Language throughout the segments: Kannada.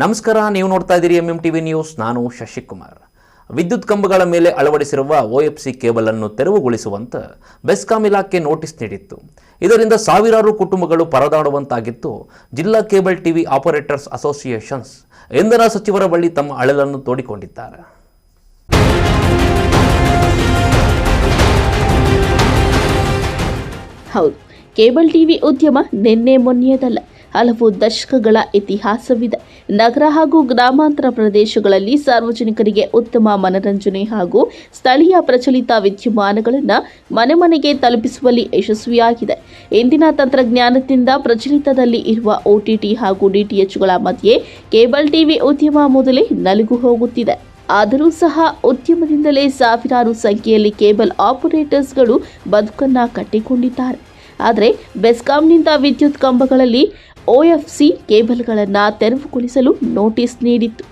ನಮಸ್ಕಾರ, ನೀವು ನೋಡ್ತಾ ಇದ್ದೀರಿ MMTV ನ್ಯೂಸ್. ನಾನು ಶಶಿಕುಮಾರ್. ವಿದ್ಯುತ್ ಕಂಬಗಳ ಮೇಲೆ ಅಳವಡಿಸಿರುವ OFC ಕೇಬಲ್ ಅನ್ನು ತೆರವುಗೊಳಿಸುವಂತೆ ಬೆಸ್ಕಾಂ ಇಲಾಖೆ ನೋಟಿಸ್ ನೀಡಿತ್ತು. ಇದರಿಂದ ಸಾವಿರಾರು ಕುಟುಂಬಗಳು ಪರದಾಡುವಂತಾಗಿತ್ತು. ಜಿಲ್ಲಾ ಕೇಬಲ್ ಟಿವಿ ಆಪರೇಟರ್ಸ್ ಅಸೋಸಿಯೇಷನ್ಸ್ ಇಂಧನ ಸಚಿವರ ಬಳಿ ತಮ್ಮ ಅಳಲನ್ನು ತೋಡಿಕೊಂಡಿದ್ದಾರೆ. ಹೌದು, ಕೇಬಲ್ ಟಿವಿ ಉದ್ಯಮ ನಿನ್ನೆ ಮೊನ್ನೆಯದಲ್ಲ, ಹಲವು ದಶಕಗಳ ಇತಿಹಾಸವಿದೆ. ನಗರ ಹಾಗೂ ಗ್ರಾಮಾಂತರ ಪ್ರದೇಶಗಳಲ್ಲಿ ಸಾರ್ವಜನಿಕರಿಗೆ ಉತ್ತಮ ಮನರಂಜನೆ ಹಾಗೂ ಸ್ಥಳೀಯ ಪ್ರಚಲಿತ ವಿದ್ಯಮಾನಗಳನ್ನು ಮನೆ ಮನೆಗೆ ತಲುಪಿಸುವಲ್ಲಿ ಯಶಸ್ವಿಯಾಗಿದೆ. ಇಂದಿನ ತಂತ್ರಜ್ಞಾನದಿಂದ ಪ್ರಚಲಿತದಲ್ಲಿ ಇರುವ OTT ಹಾಗೂ DTHಗಳ ಮಧ್ಯೆ ಕೇಬಲ್ ಟಿವಿ ಉದ್ಯಮ ಮೊದಲೇ ನಲುಗು ಹೋಗುತ್ತಿದೆ. ಆದರೂ ಸಹ ಉದ್ಯಮದಿಂದಲೇ ಸಾವಿರಾರು ಸಂಖ್ಯೆಯಲ್ಲಿ ಕೇಬಲ್ ಆಪರೇಟರ್ಸ್ಗಳು ಬದುಕನ್ನು ಕಟ್ಟಿಕೊಂಡಿದ್ದಾರೆ. ಆದರೆ ಬೆಸ್ಕಾಂನಿಂದ ವಿದ್ಯುತ್ ಕಂಬಗಳಲ್ಲಿ OFC ಕೇಬಲ್ಗಳನ್ನು ತೆರವುಗೊಳಿಸಲು ನೋಟಿಸ್ ನೀಡಿತ್ತು.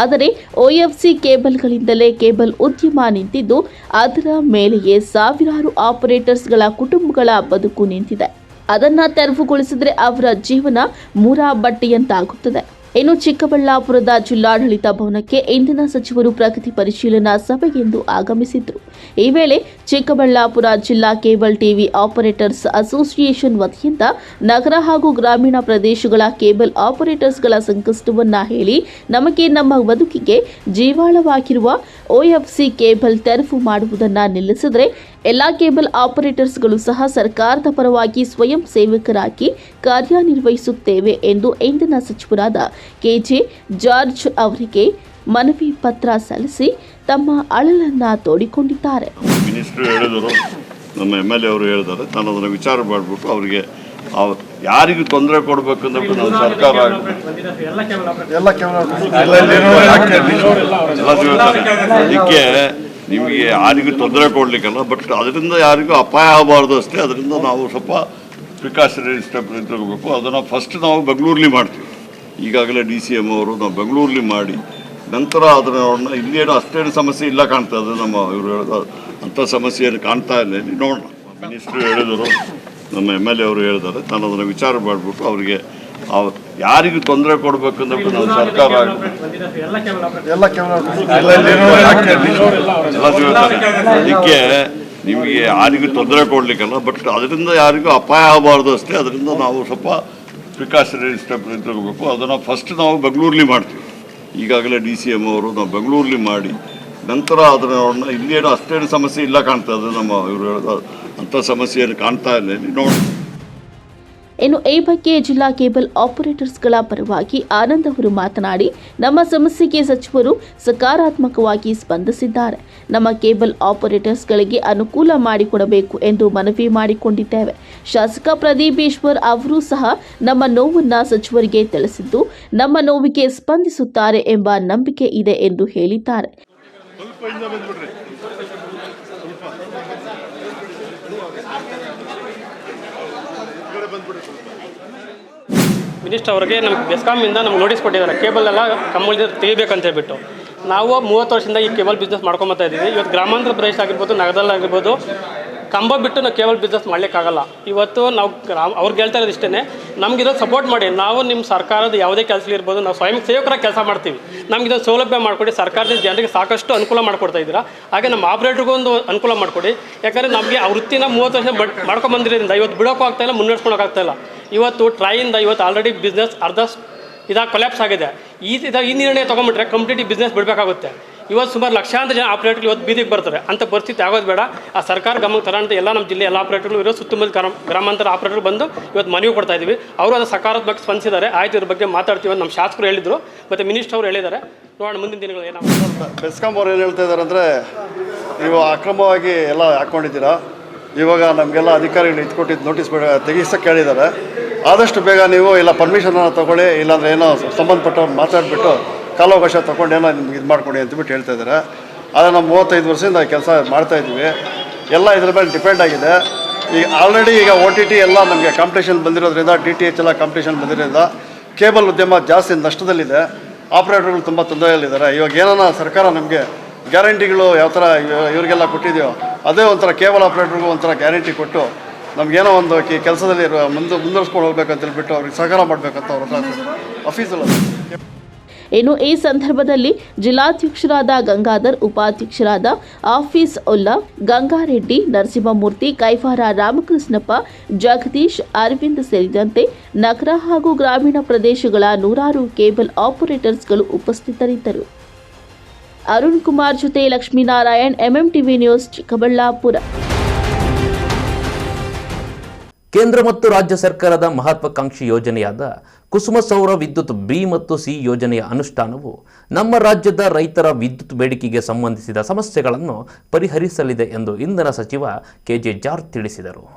ಆದರೆ OFC ಕೇಬಲ್ಗಳಿಂದಲೇ ಕೇಬಲ್ ಉದ್ಯಮ ನಿಂತಿದ್ದು, ಅದರ ಮೇಲೆಯೇ ಸಾವಿರಾರು ಆಪರೇಟರ್ಸ್ಗಳ ಕುಟುಂಬಗಳ ಬದುಕು ನಿಂತಿದೆ. ಅದನ್ನು ತೆರವುಗೊಳಿಸಿದ್ರೆ ಅವರ ಜೀವನ ಮೂರಾ ಬಟ್ಟೆಯಂತಾಗುತ್ತದೆ. ಇನ್ನು ಚಿಕ್ಕಬಳ್ಳಾಪುರದ ಜಿಲ್ಲಾಡಳಿತ ಭವನಕ್ಕೆ ಇಂಧನ ಸಚಿವರು ಪ್ರಗತಿ ಪರಿಶೀಲನಾ ಸಭೆಗೆಂದು ಆಗಮಿಸಿದ್ರು. ಈ ವೇಳೆ ಚಿಕ್ಕಬಳ್ಳಾಪುರ ಜಿಲ್ಲಾ ಕೇಬಲ್ ಟಿವಿ ಆಪರೇಟರ್ಸ್ ಅಸೋಸಿಯೇಷನ್ ವತಿಯಿಂದ ನಗರ ಹಾಗೂ ಗ್ರಾಮೀಣ ಪ್ರದೇಶಗಳ ಕೇಬಲ್ ಆಪರೇಟರ್ಸ್ಗಳ ಸಂಕಷ್ಟವನ್ನ ಹೇಳಿ, ನಮಗೆ ನಮ್ಮ ಬದುಕಿಗೆ ಜೀವಾಳವಾಗಿರುವ OFC ಕೇಬಲ್ ತೆರವು ಮಾಡುವುದನ್ನು ನಿಲ್ಲಿಸಿದರೆ ಎಲ್ಲ ಕೇಬಲ್ ಆಪರೇಟರ್ಸ್ಗಳು ಸಹ ಸರ್ಕಾರದ ಪರವಾಗಿ ಸ್ವಯಂ ಸೇವಕರಾಗಿ ಕಾರ್ಯನಿರ್ವಹಿಸುತ್ತೇವೆ ಎಂದು ಇಂಧನ ಸಚಿವರಾದ KJ ಜಾರ್ಜ್ ಅವರಿಗೆ ಮನವಿ ಪತ್ರ ಸಲ್ಲಿಸಿ ತಮ್ಮ ಅಳಲನ್ನ ತೋಡಿಕೊಂಡಿದ್ದಾರೆ. ಮಿನಿಸ್ಟರ್ ಹೇಳಿದರು, ನಮ್ಮ MLA ಅವರು ಹೇಳಿದ್ದಾರೆ, ನಾನು ಅದನ್ನು ವಿಚಾರ ಮಾಡಿಬಿಟ್ಟು ಅವರಿಗೆ ಯಾರಿಗೂ ತೊಂದರೆ ಕೊಡಬೇಕಂದ್ರೆ ನಾವು ಸರ್ಕಾರ ಅದಕ್ಕೆ ನಿಮಗೆ ಯಾರಿಗೂ ತೊಂದರೆ ಕೊಡಲಿಕ್ಕಲ್ಲ, ಬಟ್ ಅದರಿಂದ ಯಾರಿಗೂ ಅಪಾಯ ಆಗಬಾರ್ದು ಅಷ್ಟೇ. ಅದರಿಂದ ನಾವು ಸ್ವಲ್ಪ ಪ್ರಿಕಾಷನರಿ ಸ್ಟೆಪ್ ತಗೋಬೇಕು. ಅದನ್ನು ಫಸ್ಟ್ ನಾವು ಬೆಂಗಳೂರಲ್ಲಿ ಮಾಡ್ತೀವಿ. ಈಗಾಗಲೇ DCM ಅವರು ನಾವು ಬೆಂಗಳೂರಲ್ಲಿ ಮಾಡಿ ನಂತರ ಅದನ್ನು ಇಲ್ಲೇನೋ ಅಷ್ಟೇನು ಸಮಸ್ಯೆ ಇಲ್ಲ ಕಾಣ್ತದೆ. ನಮ್ಮ ಇವರು ಹೇಳಿದ ಅಂಥ ಸಮಸ್ಯೆ ಏನು ಕಾಣ್ತಾ ಇಲ್ಲ. ನೋಡೋಣ. ಮಿನಿಸ್ಟರ್ ಹೇಳಿದರು, ನಮ್ಮ MLA ಅವರು ಹೇಳಿದ್ದಾರೆ, ನಾನು ಅದನ್ನು ವಿಚಾರ ಮಾಡಿಬಿಟ್ಟು ಅವರಿಗೆ ಯಾರಿಗೂ ತೊಂದರೆ ಕೊಡಬೇಕಂದ್ರೆ ನಾವು ಸರ್ಕಾರ ಅದಕ್ಕೆ ನಿಮಗೆ ಯಾರಿಗೂ ತೊಂದರೆ ಕೊಡಲಿಕ್ಕಲ್ಲ, ಬಟ್ ಅದರಿಂದ ಯಾರಿಗೂ ಅಪಾಯ ಆಗಬಾರ್ದು ಅಷ್ಟೇ. ಅದರಿಂದ ನಾವು ಸ್ವಲ್ಪ ಪ್ರಿಕಾಷನರಿ ಸ್ಟೆಪ್ ತಗೋಬೇಕು. ಅದನ್ನು ಫಸ್ಟ್ ನಾವು ಬೆಂಗಳೂರಲ್ಲಿ ಮಾಡ್ತೀವಿ. ಈಗಾಗಲೇ DCM ಅವರು ನಾವು ಬೆಂಗಳೂರಲ್ಲಿ ಮಾಡಿ ನಂತರ ಅದನ್ನು ಇಲ್ಲೇನೋ ಅಷ್ಟೇನು ಸಮಸ್ಯೆ ಇಲ್ಲ ಕಾಣ್ತದೆ. ನಮ್ಮ ಇವರು ಹೇಳಿದ ಅಂಥ ಸಮಸ್ಯೆ ಏನು ಕಾಣ್ತಾ ಇಲ್ಲ. ನೋಡೋಣ. ಇನ್ನು ಈ ಬಗ್ಗೆ ಜಿಲ್ಲಾ ಕೇಬಲ್ ಆಪರೇಟರ್ಸ್ಗಳ ಪರವಾಗಿ ಆನಂದ್ ಅವರು ಮಾತನಾಡಿ, ನಮ್ಮ ಸಮಸ್ಯೆಗೆ ಸಚಿವರು ಸಕಾರಾತ್ಮಕವಾಗಿ ಸ್ಪಂದಿಸಿದ್ದಾರೆ. ನಮ್ಮ ಕೇಬಲ್ ಆಪರೇಟರ್ಸ್ಗಳಿಗೆ ಅನುಕೂಲ ಮಾಡಿಕೊಡಬೇಕು ಎಂದು ಮನವಿ ಮಾಡಿಕೊಂಡಿದ್ದೇವೆ. ಶಾಸಕ ಪ್ರದೀಪ್ ಈಶ್ವರ್ ಅವರು ಸಹ ನಮ್ಮ ನೋವನ್ನ ಸಚಿವರಿಗೆ ತಿಳಿಸಿದ್ದು, ನಮ್ಮ ನೋವಿಗೆ ಸ್ಪಂದಿಸುತ್ತಾರೆ ಎಂಬ ನಂಬಿಕೆ ಇದೆ ಎಂದು ಹೇಳಿದ್ದಾರೆ. ಮಿನಿಸ್ಟರ್ ಅವರಿಗೆ ನಮ್ಗೆ ಬೆಸ್ಕಾಮಿಂದ ನಮ್ಗೆ ನೋಟಿಸ್ ಕೊಟ್ಟಿದ್ದಾರೆ, ಕೇಬಲ್ ಎಲ್ಲ ಕಂಬಳಿಂದ ತೆಗಿಬೇಕಂತ ಹೇಳ್ಬಿಟ್ಟು. ನಾವು 30 ವರ್ಷದಿಂದ ಈ ಕೇಬಲ್ ಬಿಸ್ನೆಸ್ ಮಾಡ್ಕೊಂಬತ್ತಾ ಇದ್ದೀವಿ. ಇವತ್ತು ಗ್ರಾಮಾಂತರ ಪ್ರದೇಶ ಆಗಿರ್ಬೋದು, ನಗರದಲ್ಲಾಗಿರ್ಬೋದು, ಕಂಬ ಬಿಟ್ಟು ನಾವು ಕೇಬಲ್ ಬಿಸ್ನೆಸ್ ಮಾಡಲಿಕ್ಕಾಗಲ್ಲ. ಇವತ್ತು ನಾವು ಅವ್ರಿಗೆ ಹೇಳ್ತಾ ಇರೋದು ಇಷ್ಟೇ, ನಮಗಿದೊಂದು ಸಪೋರ್ಟ್ ಮಾಡಿ. ನಾವು ನಿಮ್ಮ ಸರ್ಕಾರದ ಯಾವುದೇ ಕೆಲಸ ಇರ್ಬೋದು, ನಾವು ಸ್ವಯಂ ಸೇವಕರಾಗಿ ಕೆಲಸ ಮಾಡ್ತೀವಿ. ನಮಗಿದೊಂದು ಸೌಲಭ್ಯ ಮಾಡಿಕೊಡಿ. ಸರ್ಕಾರದಿಂದ ಜನರಿಗೆ ಸಾಕಷ್ಟು ಅನುಕೂಲ ಮಾಡಿಕೊಡ್ತಾ ಇದ್ದೀರಾ. ಹಾಗೆ ನಮ್ಮ ಆಪ್ರೇಟ್ರಿಗೂ ಒಂದು ಅನುಕೂಲ ಮಾಡಿಕೊಡಿ. ಯಾಕಂದರೆ ನಮಗೆ ಆ ವೃತ್ತಿನ 30 ವರ್ಷ ಮಾಡ್ಕೊಂಬಂದಿರೋದ್ರಿಂದ ಇವತ್ತು ಬಿಡೋಕ್ಕೂ ಆಗ್ತಾಯಿಲ್ಲ, ಮುನ್ನಡೆಸ್ಕೊಳಕ್ಕಾಗ್ತಾಯಿಲ್ಲ. ಇವತ್ತು ಟ್ರೈಯಿಂದ ಇವತ್ತು ಆಲ್ರೆಡಿ ಬಿಸ್ನೆಸ್ ಅರ್ಧ ಇದಾಗಿ ಕೊಲ್ಯಾಪ್ಸ್ ಆಗಿದೆ. ಈ ನಿರ್ಣಯ ತೊಗೊಂಬಿಟ್ರೆ ಕಂಪ್ಲೀಟ್ ಬಿಸ್ನೆಸ್ ಬಿಡಬೇಕಾಗುತ್ತೆ. ಇವತ್ತು ಸುಮಾರು ಲಕ್ಷಾಂತರ ಜನ ಆಪ್ರೇಟರ್ಗಳು ಇವತ್ತು ಬೀದಿಗೆ ಬರ್ತಾರೆ. ಅಂಥ ಪರಿಸ್ಥಿತಿ ಆಗೋದು ಬೇಡ. ಆ ಸರ್ಕಾರ ಗಮನಕ್ಕೆ ತರೋಂಥ ಎಲ್ಲ ನಮ್ಮ ಜಿಲ್ಲೆ ಎಲ್ಲ ಆಪ್ರೇಟರ್ಗಳು ಇರೋ ಸುತ್ತಮುತ್ತ ಗ್ರಾಮಾಂತರ ಆಪ್ರೇಟರ್ ಬಂದು ಇವತ್ತು ಮನವಿ ಕೊಡ್ತಾ ಇದ್ದೀವಿ. ಅವರು ಅದು ಸಕಾರಾತ್ಮಕ ಸ್ಪಂದಿಸಿದ್ದಾರೆ. ಆಯ್ತು, ಇದ್ರ ಬಗ್ಗೆ ಮಾತಾಡ್ತೀವಿ ಅಂತ ನಮ್ಮ ಶಾಸಕರು ಹೇಳಿದರು, ಮತ್ತು ಮಿನಿಸ್ಟರ್ ಅವರು ಹೇಳಿದ್ದಾರೆ. ನೋಡೋಣ ಮುಂದಿನ ದಿನಗಳು ಏನಾಗುತ್ತೆ. ಬೆಸ್ಕಾಂ ಅವ್ರು ಏನು ಹೇಳ್ತಾ ಇದ್ದಾರೆ ಅಂದರೆ, ನೀವು ಅಕ್ರಮವಾಗಿ ಎಲ್ಲ ಹಾಕ್ಕೊಂಡಿದ್ದೀರಾ, ಇವಾಗ ನಮಗೆಲ್ಲ ಅಧಿಕಾರಿಗಳು ಇಟ್ಕೊಟ್ಟಿದ್ದು ನೋಟಿಸ್ ತೆಗಿಸಕ್ಕೆ ಕೇಳಿದ್ದಾರೆ. ಆದಷ್ಟು ಬೇಗ ನೀವು ಇಲ್ಲ ಪರ್ಮಿಷನನ್ನು ತೊಗೊಳ್ಳಿ, ಇಲ್ಲಾಂದರೆ ಏನೋ ಸಂಬಂಧಪಟ್ಟವ್ರು ಮಾತಾಡಿಬಿಟ್ಟು ಕಾಲಾವಕಾಶ ತೊಗೊಂಡು ಏನೋ ನಿಮ್ಗೆ ಇದು ಮಾಡಿಕೊಡಿ ಅಂತಬಿಟ್ಟು ಹೇಳ್ತಾ ಇದ್ದಾರೆ. ಆದರೆ ನಾವು 35 ವರ್ಷದಿಂದ ಕೆಲಸ ಮಾಡ್ತಾಯಿದ್ದೀವಿ. ಎಲ್ಲ ಇದ್ರ ಮೇಲೆ ಡಿಪೆಂಡ್ ಆಗಿದೆ. ಈಗ ಆಲ್ರೆಡಿ ಈಗ OTT ಎಲ್ಲ ನಮಗೆ ಕಾಂಪಿಟೇಷನ್ ಬಂದಿರೋದ್ರಿಂದ, DTH ಎಲ್ಲ ಕಾಂಪಿಟೇಷನ್ ಬಂದಿರೋದ್ರಿಂದ ಕೇಬಲ್ ಉದ್ಯಮ ಜಾಸ್ತಿ ನಷ್ಟದಲ್ಲಿದೆ. ಆಪ್ರೇಟರ್ಗಳು ತುಂಬ ತೊಂದರೆಯಲ್ಲಿದ್ದಾರೆ. ಇವಾಗ ಏನಾನ ಸರ್ಕಾರ ನಮಗೆ ಗ್ಯಾರಂಟಿಗಳು ಯಾವ ಥರ ಇವರಿಗೆಲ್ಲ ಕೊಟ್ಟಿದೆಯೋ, ಅದೇ ಒಂಥರ ಕೇಬಲ್ ಆಪ್ರೇಟರ್ಗೂ ಒಂಥರ ಗ್ಯಾರಂಟಿ ಕೊಟ್ಟು ನಮಗೇನೋ ಒಂದು ಕೆಲಸದಲ್ಲಿ ಮುಂದುವರಿಸ್ಕೊಂಡು ಹೋಗ್ಬೇಕಂತ ಹೇಳ್ಬಿಟ್ಟು ಅವ್ರಿಗೆ ಸಹಕಾರ ಮಾಡಬೇಕಂತ ಅವ್ರ ಹತ್ರ ಆಫೀಸಲ್ಲ. ಇನ್ನು ಈ ಸಂದರ್ಭದಲ್ಲಿ ಜಿಲ್ಲಾಧ್ಯಕ್ಷರಾದ ಗಂಗಾಧರ್, ಉಪಾಧ್ಯಕ್ಷರಾದ ಆಫೀಸ್ ಉಲ್ಲಾ, ಗಂಗಾರೆಡ್ಡಿ, ನರಸಿಂಹಮೂರ್ತಿ, ಕೈವಾರ ರಾಮಕೃಷ್ಣಪ್ಪ, ಜಗದೀಶ್, ಅರವಿಂದ್ ಸೇರಿದಂತೆ ನಗರ ಹಾಗೂ ಗ್ರಾಮೀಣ ಪ್ರದೇಶಗಳ ನೂರಾರು ಕೇಬಲ್ ಆಪರೇಟರ್ಸ್ಗಳು ಉಪಸ್ಥಿತರಿದ್ದರು. ಅರುಣ್ ಕುಮಾರ್ ಜೊತೆ ಲಕ್ಷ್ಮೀನಾರಾಯಣ್, ಎಂಎಂಟಿವಿ ನ್ಯೂಸ್, ಚಿಕ್ಕಬಳ್ಳಾಪುರ. ಕೇಂದ್ರ ಮತ್ತು ರಾಜ್ಯ ಸರ್ಕಾರದ ಮಹತ್ವಾಕಾಂಕ್ಷಿ ಯೋಜನೆಯಾದ ಕುಸುಮ ಸೌರ ವಿದ್ಯುತ್ ಬಿ ಮತ್ತು ಸಿ ಯೋಜನೆಯ ಅನುಷ್ಠಾನವು ನಮ್ಮ ರಾಜ್ಯದ ರೈತರ ವಿದ್ಯುತ್ ಬೇಡಿಕೆಗೆ ಸಂಬಂಧಿಸಿದ ಸಮಸ್ಯೆಗಳನ್ನು ಪರಿಹರಿಸಲಿದೆ ಎಂದು ಇಂಧನ ಸಚಿವ ಕೆಜೆ ಜಾರ್ಜ್ ತಿಳಿಸಿದರು.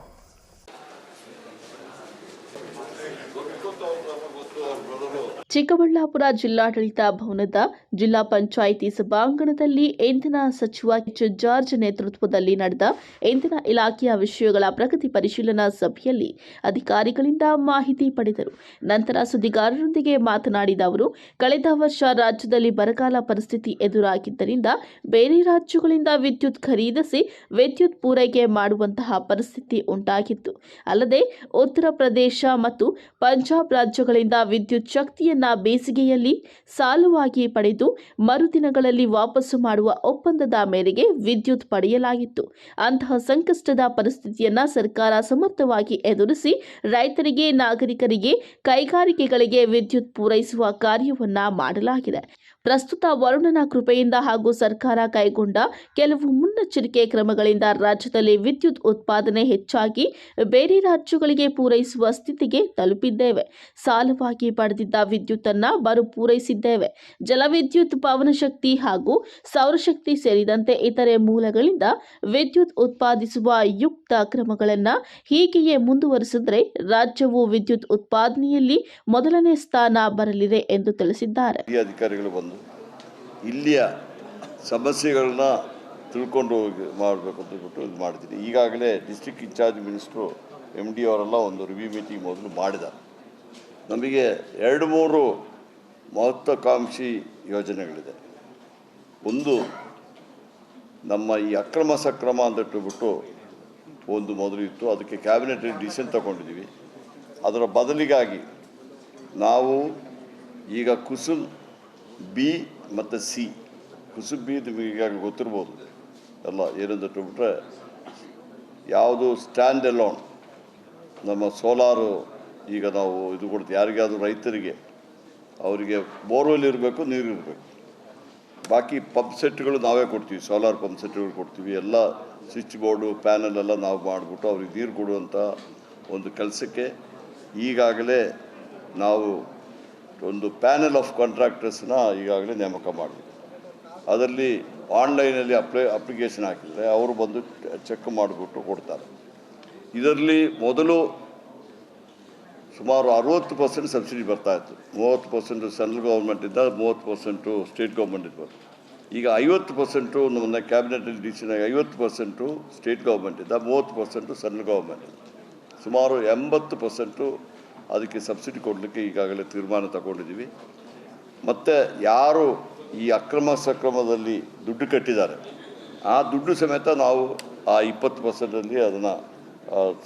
ಚಿಕ್ಕಬಳ್ಳಾಪುರ ಜಿಲ್ಲಾಡಳಿತ ಭವನದ ಜಿಲ್ಲಾ ಪಂಚಾಯಿತಿ ಸಭಾಂಗಣದಲ್ಲಿ ಇಂಧನ ಸಚಿವ ಕೆಜೆ ಜಾರ್ಜ್ ನೇತೃತ್ವದಲ್ಲಿ ನಡೆದ ಇಂಧನ ಇಲಾಖೆಯ ವಿಷಯಗಳ ಪ್ರಗತಿ ಪರಿಶೀಲನಾ ಸಭೆಯಲ್ಲಿ ಅಧಿಕಾರಿಗಳಿಂದ ಮಾಹಿತಿ ಪಡೆದರು. ನಂತರ ಸುದ್ದಿಗಾರರೊಂದಿಗೆ ಮಾತನಾಡಿದ ಅವರು, ಕಳೆದ ವರ್ಷ ರಾಜ್ಯದಲ್ಲಿ ಬರಗಾಲ ಪರಿಸ್ಥಿತಿ ಎದುರಾಗಿದ್ದರಿಂದ ಬೇರೆ ರಾಜ್ಯಗಳಿಂದ ವಿದ್ಯುತ್ ಖರೀದಿಸಿ ವಿದ್ಯುತ್ ಪೂರೈಕೆ ಮಾಡುವಂತಹ ಪರಿಸ್ಥಿತಿ ಉಂಟಾಗಿತ್ತು. ಅಲ್ಲದೆ ಉತ್ತರ ಪ್ರದೇಶ ಮತ್ತು ಪಂಜಾಬ್ ರಾಜ್ಯಗಳಿಂದ ವಿದ್ಯುತ್ ಶಕ್ತಿಯನ್ನು ಬೇಸಿಗೆಯಲ್ಲಿ ಸಾಲವಾಗಿ ಪಡೆದು ಮರುದಿನಗಳಲ್ಲಿ ವಾಪಸ್ಸು ಮಾಡುವ ಒಪ್ಪಂದದ ಮೇರೆಗೆ ವಿದ್ಯುತ್ ಪಡೆಯಲಾಗಿತ್ತು. ಅಂತಹ ಸಂಕಷ್ಟದ ಪರಿಸ್ಥಿತಿಯನ್ನು ಸರ್ಕಾರ ಸಮರ್ಥವಾಗಿ ಎದುರಿಸಿ ರೈತರಿಗೆ, ನಾಗರಿಕರಿಗೆ, ಕೈಗಾರಿಕೆಗಳಿಗೆ ವಿದ್ಯುತ್ ಪೂರೈಸುವ ಕಾರ್ಯವನ್ನ ಮಾಡಲಾಗಿದೆ. ಪ್ರಸ್ತುತ ವರುಣನ ಕೃಪೆಯಿಂದ ಹಾಗೂ ಸರ್ಕಾರ ಕೈಗೊಂಡ ಕೆಲವು ಮುನ್ನೆಚ್ಚರಿಕೆ ಕ್ರಮಗಳಿಂದ ರಾಜ್ಯದಲ್ಲಿ ವಿದ್ಯುತ್ ಉತ್ಪಾದನೆ ಹೆಚ್ಚಾಗಿ ಬೇರೆ ರಾಜ್ಯಗಳಿಗೆ ಪೂರೈಸುವ ಸ್ಥಿತಿಗೆ ತಲುಪಿದ್ದೇವೆ. ಸಾಲವಾಗಿ ಪಡೆದಿದ್ದ ವಿದ್ಯುತ್ತನ್ನು ಮರುಪೂರೈಸಿದ್ದೇವೆ. ಜಲವಿದ್ಯುತ್, ಪವನಶಕ್ತಿ ಹಾಗೂ ಸೌರಶಕ್ತಿ ಸೇರಿದಂತೆ ಇತರೆ ಮೂಲಗಳಿಂದ ವಿದ್ಯುತ್ ಉತ್ಪಾದಿಸುವ ಯುಕ್ತ ಕ್ರಮಗಳನ್ನು ಹೀಗೆಯೇ ಮುಂದುವರಿಸಿದರೆ ರಾಜ್ಯವು ವಿದ್ಯುತ್ ಉತ್ಪಾದನೆಯಲ್ಲಿ ಮೊದಲನೇ ಸ್ಥಾನ ಬರಲಿದೆ ಎಂದು ತಿಳಿಸಿದ್ದಾರೆ. ಅಧಿಕಾರಿಗಳು ಬಂದು ಇಲ್ಲಿಯ ಸಮಸ್ಯೆಗಳನ್ನ ತಿಳ್ಕೊಂಡು ಮಾಡಬೇಕು ಅಂತ ಹೇಳ್ಬಿಟ್ಟು ಇದು ಮಾಡಿದ್ದೀನಿ. ಈಗಾಗಲೇ ಡಿಸ್ಟ್ರಿಕ್ಟ್ ಇನ್ಚಾರ್ಜ್ ಮಿನಿಸ್ಟ್ರು MD ಅವರೆಲ್ಲ ಒಂದು ರಿವ್ಯೂ ಮೀಟಿಂಗ್ ಮೊದಲು ಮಾಡಿದ್ದಾರೆ. ನಮಗೆ 2-3 ಮಹತ್ವಾಕಾಂಕ್ಷಿ ಯೋಜನೆಗಳಿದೆ. ಒಂದು, ನಮ್ಮ ಈ ಅಕ್ರಮ ಸಕ್ರಮ ಅಂತ ಹೇಳ್ಬಿಟ್ಟು ಒಂದು ಮೊದಲು ಇತ್ತು, ಅದಕ್ಕೆ ಕ್ಯಾಬಿನೆಟ್ ಡಿಸಿಷನ್ ತಗೊಂಡಿದ್ದೀವಿ. ಅದರ ಬದಲಿಗಾಗಿ ನಾವು ಈಗ ಕುಸುಮ್ ಬಿ ಮತ್ತು ಸಿ, ಕುಸುಮ್ ಬಿ ನಿಮಗೆ ಈಗಾಗಲೇ ಗೊತ್ತಿರ್ಬೋದು ಎಲ್ಲ ಏನಂತ ಹೇಳ್ಬಿಟ್ರೆ, ಯಾವುದು ಸ್ಟ್ಯಾಂಡ್ ಅಲೋನ್ ನಮ್ಮ ಸೋಲಾರು ಈಗ ನಾವು ಇದು ಕೊಡ್ತೀವಿ ಯಾರಿಗಾದರೂ ರೈತರಿಗೆ, ಅವರಿಗೆ ಬೋರ್ವೆಲ್ ಇರಬೇಕು, ನೀರು ಇರಬೇಕು. ಬಾಕಿ ಪಂಪ್ ಸೆಟ್ಗಳು ನಾವೇ ಕೊಡ್ತೀವಿ, ಸೋಲಾರ್ ಪಂಪ್ ಸೆಟ್ಗಳು ಕೊಡ್ತೀವಿ. ಎಲ್ಲ ಸ್ವಿಚ್ ಬೋರ್ಡು, ಪ್ಯಾನಲ್ ಎಲ್ಲ ನಾವು ಮಾಡಿಬಿಟ್ಟು ಅವ್ರಿಗೆ ನೀರು ಕೊಡುವಂಥ ಒಂದು ಕೆಲಸಕ್ಕೆ ಈಗಾಗಲೇ ನಾವು ಒಂದು ಪ್ಯಾನಲ್ ಆಫ್ ಕಾಂಟ್ರಾಕ್ಟರ್ಸ್ನ ಈಗಾಗಲೇ ನೇಮಕ ಮಾಡಿದ್ವಿ. ಅದರಲ್ಲಿ ಆನ್ಲೈನಲ್ಲಿ ಅಪ್ಲಿಕೇಶನ್ ಹಾಕಿದರೆ ಅವರು ಬಂದು ಚೆಕ್ ಮಾಡಿಬಿಟ್ಟು ಕೊಡ್ತಾರೆ. ಇದರಲ್ಲಿ ಮೊದಲು ಸುಮಾರು 60% ಸಬ್ಸಿಡಿ ಬರ್ತಾಯಿತ್ತು. 30% ಸೆಂಟ್ರಲ್ ಗೌರ್ಮೆಂಟಿಂದ, 30% ಸ್ಟೇಟ್ ಗೌರ್ಮೆಂಟಿಂದ ಬರ್ತದೆ. ಈಗ 50% ನಮ್ಮನ್ನ ಕ್ಯಾಬಿನೆಟಲ್ಲಿ ಡಿಸಿಷನ್ ಆಗಿ 50% ಸ್ಟೇಟ್ ಗೌರ್ಮೆಂಟಿಂದ, 30% ಸೆಂಟ್ರಲ್ ಗೌರ್ಮೆಂಟಿಂದ, ಸುಮಾರು 80% ಅದಕ್ಕೆ ಸಬ್ಸಿಡಿ ಕೊಡಲಿಕ್ಕೆ ಈಗಾಗಲೇ ತೀರ್ಮಾನ ತಗೊಂಡಿದ್ದೀವಿ. ಮತ್ತು ಯಾರು ಈ ಅಕ್ರಮ ಸಕ್ರಮದಲ್ಲಿ ದುಡ್ಡು ಕಟ್ಟಿದ್ದಾರೆ ಆ ದುಡ್ಡು ಸಮೇತ ನಾವು ಆ 20%ಅಲ್ಲಿ ಅದನ್ನು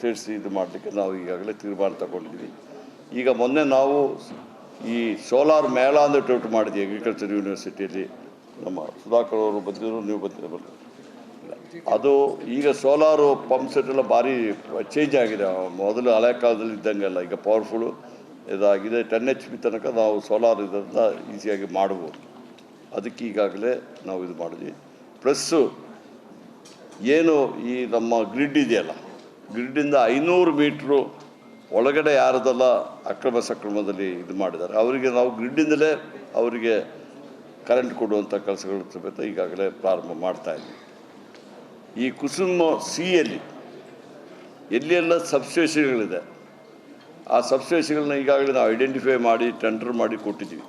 ಸೇರಿಸಿ ಇದು ಮಾಡಲಿಕ್ಕೆ ನಾವು ಈಗಾಗಲೇ ತೀರ್ಮಾನ ತಗೊಂಡಿದ್ದೀವಿ. ಈಗ ಮೊನ್ನೆ ನಾವು ಈ ಸೋಲಾರ್ ಮೇಳ ಅಂತ ಟೋಟ್ ಮಾಡಿದ್ವಿ ಅಗ್ರಿಕಲ್ಚರ್ ಯೂನಿವರ್ಸಿಟಿಯಲ್ಲಿ. ನಮ್ಮ ಸುಧಾಕರ್ ಅವರು ಬಂದಿದ್ದರು, ನೀವು ಬಂದಿರೋ ಅದು ಈಗ ಸೋಲಾರು ಪಂಪ್ ಸೆಟ್ ಎಲ್ಲ ಭಾರಿ ಚೇಂಜ್ ಆಗಿದೆ. ಮೊದಲು ಹಳೆ ಕಾಲದಲ್ಲಿ ಇದ್ದಂಗೆಲ್ಲ ಈಗ ಪವರ್ಫುಲ್ಲು ಇದಾಗಿದೆ. 10 HP ತನಕ ನಾವು ಸೋಲಾರ್ ಇದರಿಂದ ಈಸಿಯಾಗಿ ಮಾಡ್ಬೋದು. ಅದಕ್ಕೆ ಈಗಾಗಲೇ ನಾವು ಇದು ಮಾಡಿದ್ವಿ. ಪ್ಲಸ್ಸು ಏನು ಈ ನಮ್ಮ ಗ್ರಿಡ್ ಇದೆಯಲ್ಲ, ಗ್ರಿಡ್ಡಿಂದ 500 ಮೀಟ್ರು ಒಳಗಡೆ ಯಾರದೆಲ್ಲ ಅಕ್ರಮ ಸಕ್ರಮದಲ್ಲಿ ಇದು ಮಾಡಿದ್ದಾರೆ ಅವರಿಗೆ ನಾವು ಗ್ರಿಡ್ಡಿಂದಲೇ ಅವರಿಗೆ ಕರೆಂಟ್ ಕೊಡುವಂಥ ಕೆಲಸಗಳು ಸಮೇತ ಈಗಾಗಲೇ ಪ್ರಾರಂಭ ಮಾಡ್ತಾಯಿದ್ವಿ. ಈ ಕುಸುಮ ಸಿಯಲ್ಲಿ ಎಲ್ಲೆಲ್ಲ ಸಬ್ಸ್ಟೇಷನ್ಗಳಿದೆ ಆ ಸಬ್ಸ್ಟೇಷನ್ಗಳನ್ನ ಈಗಾಗಲೇ ನಾವು ಐಡೆಂಟಿಫೈ ಮಾಡಿ ಟೆಂಡರ್ ಮಾಡಿ ಕೊಟ್ಟಿದ್ದೀವಿ.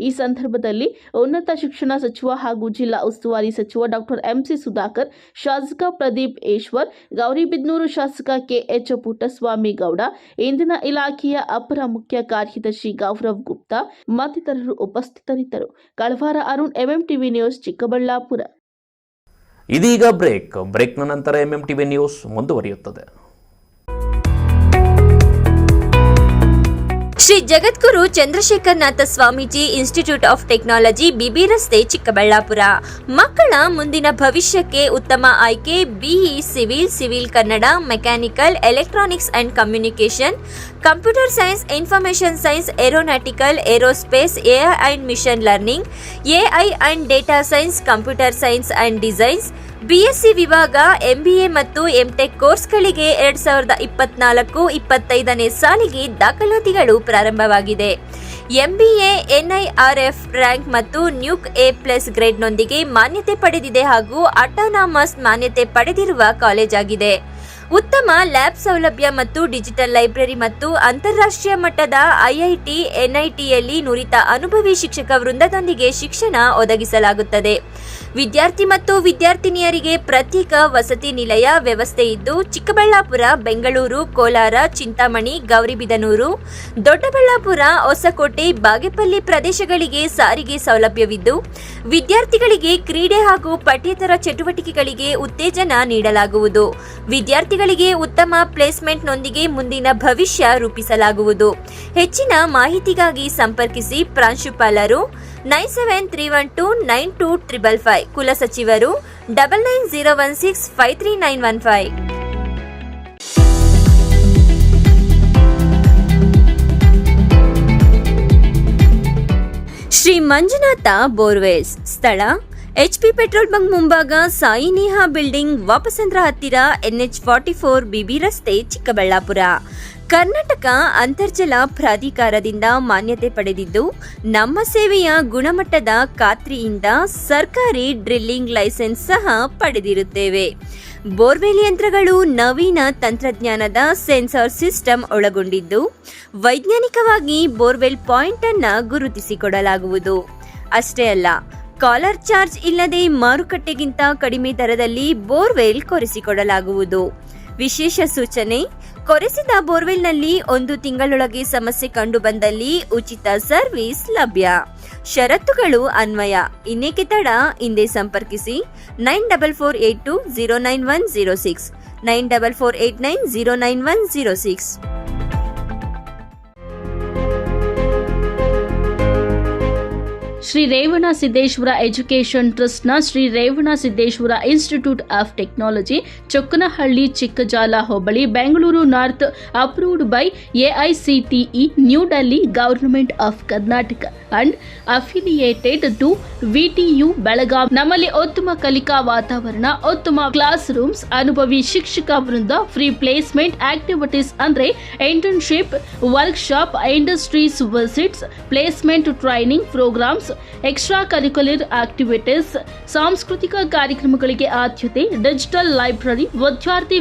ಈ ಸಂದರ್ಭದಲ್ಲಿ ಉನ್ನತ ಶಿಕ್ಷಣ ಸಚಿವ ಹಾಗೂ ಜಿಲ್ಲಾ ಉಸ್ತುವಾರಿ ಸಚಿವ ಡಾಕ್ಟರ್ MC ಸುಧಾಕರ್, ಶಾಸಕ ಪ್ರದೀಪ್ ಈಶ್ವರ್, ಗೌರಿಬಿದನೂರು ಶಾಸಕ KH ಪುಟ್ಟಸ್ವಾಮಿ ಗೌಡ, ಇಂಧನ ಇಲಾಖೆಯ ಅಪರ ಮುಖ್ಯ ಕಾರ್ಯದರ್ಶಿ ಗೌರವ್ ಗುಪ್ತಾ ಮತ್ತಿತರರು ಉಪಸ್ಥಿತರಿದ್ದರು. Kalavara Arun, MMTV news, Chikkaballapur. ಇದೀಗ ಬ್ರೇಕ್ನ ನಂತರ MMTV ನ್ಯೂಸ್ ಮುಂದುವರಿಯುತ್ತದೆ. Shri Jagadguru Chandrashekharanatha Swamiji institute of technology BB ರಸ್ತೆ ಚಿಕ್ಕಬಳ್ಳಾಪುರ. ಮಕ್ಕಳ ಮುಂದಿನ ಭವಿಷ್ಯಕ್ಕೆ ಉತ್ತಮ ಆಯ್ಕೆ BE civil Kannada, mechanical, electronics and communication, computer science, information science, aeronautical, aerospace, AI and machine learning, AI and data science, computer science and designs, BSc ವಿಭಾಗ, ಎಂಬಿಎ ಮತ್ತು ಎಂಟೆಕ್ ಕೋರ್ಸ್ಗಳಿಗೆ 2024-25ನೇ ಸಾಲಿಗೆ ದಾಖಲಾತಿಗಳು ಪ್ರಾರಂಭವಾಗಿದೆ. ಎಂಬಿಎ ಎನ್ಐಆರ್ಎಫ್ ರ್ಯಾಂಕ್ ಮತ್ತು ನ್ಯೂಕ್ A+ ಗ್ರೇಡ್ನೊಂದಿಗೆ ಮಾನ್ಯತೆ ಪಡೆದಿದೆ ಹಾಗೂ ಅಟಾನಮಸ್ ಮಾನ್ಯತೆ ಪಡೆದಿರುವ ಕಾಲೇಜ್ ಆಗಿದೆ. ಉತ್ತಮ ಲ್ಯಾಬ್ ಸೌಲಭ್ಯ ಮತ್ತು ಡಿಜಿಟಲ್ ಲೈಬ್ರರಿ ಮತ್ತು ಅಂತಾರಾಷ್ಟ್ರೀಯ ಮಟ್ಟದ ಐಐಟಿ, ಎನ್ಐಟಿಯಲ್ಲಿ ನುರಿತ ಅನುಭವಿ ಶಿಕ್ಷಕ ವೃಂದದೊಂದಿಗೆ ಶಿಕ್ಷಣ ಒದಗಿಸಲಾಗುತ್ತದೆ. ವಿದ್ಯಾರ್ಥಿ ಮತ್ತು ವಿದ್ಯಾರ್ಥಿನಿಯರಿಗೆ ಪ್ರತ್ಯೇಕ ವಸತಿ ನಿಲಯ ವ್ಯವಸ್ಥೆ ಇದ್ದು, ಚಿಕ್ಕಬಳ್ಳಾಪುರ, ಬೆಂಗಳೂರು, ಕೋಲಾರ, ಚಿಂತಾಮಣಿ, ಗೌರಿಬಿದನೂರು, ದೊಡ್ಡಬಳ್ಳಾಪುರ, ಹೊಸಕೋಟೆ, ಬಾಗೇಪಲ್ಲಿ ಪ್ರದೇಶಗಳಿಗೆ ಸಾರಿಗೆ ಸೌಲಭ್ಯವಿದ್ದು, ವಿದ್ಯಾರ್ಥಿಗಳಿಗೆ ಕ್ರೀಡೆ ಹಾಗೂ ಪಠ್ಯೇತರ ಚಟುವಟಿಕೆಗಳಿಗೆ ಉತ್ತೇಜನ ನೀಡಲಾಗುವುದು. ವಿದ್ಯಾರ್ಥಿಗಳಿಗೆ ಉತ್ತಮ ಪ್ಲೇಸ್ಮೆಂಟ್ನೊಂದಿಗೆ ಮುಂದಿನ ಭವಿಷ್ಯ ರೂಪಿಸಲಾಗುವುದು. ಹೆಚ್ಚಿನ ಮಾಹಿತಿಗಾಗಿ ಸಂಪರ್ಕಿಸಿ. ಪ್ರಾಂಶುಪಾಲರು 9731292555. ಕುಲಸಚಿವರು 9901653915. ಶ್ರೀ ಮಂಜುನಾಥ ಬೋರ್ವೆಲ್ಸ್. ಸ್ಥಳ HP ಪೆಟ್ರೋಲ್ ಬಂಕ್ ಮುಂಭಾಗ, ಸಾಯಿ ನೇಹಾ ಬಿಲ್ಡಿಂಗ್, ವಾಪಸಂದ್ರ ಹತ್ತಿರ, NH44 ಬಿಬಿ ರಸ್ತೆ, ಚಿಕ್ಕಬಳ್ಳಾಪುರ. ಕರ್ನಾಟಕ ಅಂತರ್ಜಲ ಪ್ರಾಧಿಕಾರದಿಂದ ಮಾನ್ಯತೆ ಪಡೆದಿದ್ದು, ನಮ್ಮ ಸೇವೆಯ ಗುಣಮಟ್ಟದ ಖಾತ್ರಿಯಿಂದ ಸರ್ಕಾರಿ ಡ್ರಿಲ್ಲಿಂಗ್ ಲೈಸೆನ್ಸ್ ಸಹ ಪಡೆದಿರುತ್ತೇವೆ. ಬೋರ್ವೆಲ್ ಯಂತ್ರಗಳು ನವೀನ ತಂತ್ರಜ್ಞಾನದ ಸೆನ್ಸಾರ್ ಸಿಸ್ಟಮ್ ಒಳಗೊಂಡಿದ್ದು, ವೈಜ್ಞಾನಿಕವಾಗಿ ಬೋರ್ವೆಲ್ ಪಾಯಿಂಟ್ ಅನ್ನು ಗುರುತಿಸಿಕೊಡಲಾಗುವುದು. ಅಷ್ಟೇ ಅಲ್ಲ, ಕಾಲರ್ ಚಾರ್ಜ್ ಇಲ್ಲದೆ ಮಾರುಕಟ್ಟೆಗಿಂತ ಕಡಿಮೆ ದರದಲ್ಲಿ ಬೋರ್ವೆಲ್ ಕೊರೆಸಿಕೊಡಲಾಗುವುದು. ವಿಶೇಷ ಸೂಚನೆ: ಕೊರೆಸಿದ ಬೋರ್ವೆಲ್ನಲ್ಲಿ 1 ತಿಂಗಳೊಳಗೆ ಸಮಸ್ಯೆ ಕಂಡುಬಂದಲ್ಲಿ ಉಚಿತ ಸರ್ವಿಸ್ ಲಭ್ಯ. ಷರತ್ತುಗಳು ಅನ್ವಯ. ಇನ್ನೇಕೆ ತಡ? ಹಿಂದೆ ಸಂಪರ್ಕಿಸಿ 9448209106, 9448909106. ಶ್ರೀ ರೇವಣ ಸಿದ್ದೇಶ್ವರ ಎಜುಕೇಷನ್ ಟ್ರಸ್ಟ್ನ Shri Revana Siddeshwara institute of technology, Chokkanahalli, Chikkajala ಹೋಬಳಿ, Bengaluru north, approved by AICTE, New Delhi, government of Karnataka and affiliated to VTU, Belagavi. ನಮ್ಮಲ್ಲಿ ಉತ್ತಮ ಕಲಿಕಾ ವಾತಾವರಣ, ಉತ್ತಮ ಕ್ಲಾಸ್ ರೂಮ್ಸ್, ಅನುಭವಿ ಶಿಕ್ಷಕ ವೃಂದ, ಫ್ರೀ ಪ್ಲೇಸ್ಮೆಂಟ್ ಆಕ್ಟಿವಿಟೀಸ್ ಅಂದ್ರೆ internship, workshop, industries visits, placement training programmes, extra curricular activities, ಸಾಂಸ್ಕೃತಿಕ ಕಾರ್ಯಕ್ರಮಗಳಿಗೆ ಆದ್ಯತೆ, ಡಿಜಿಟಲ್ ಲೈಬ್ರರಿ,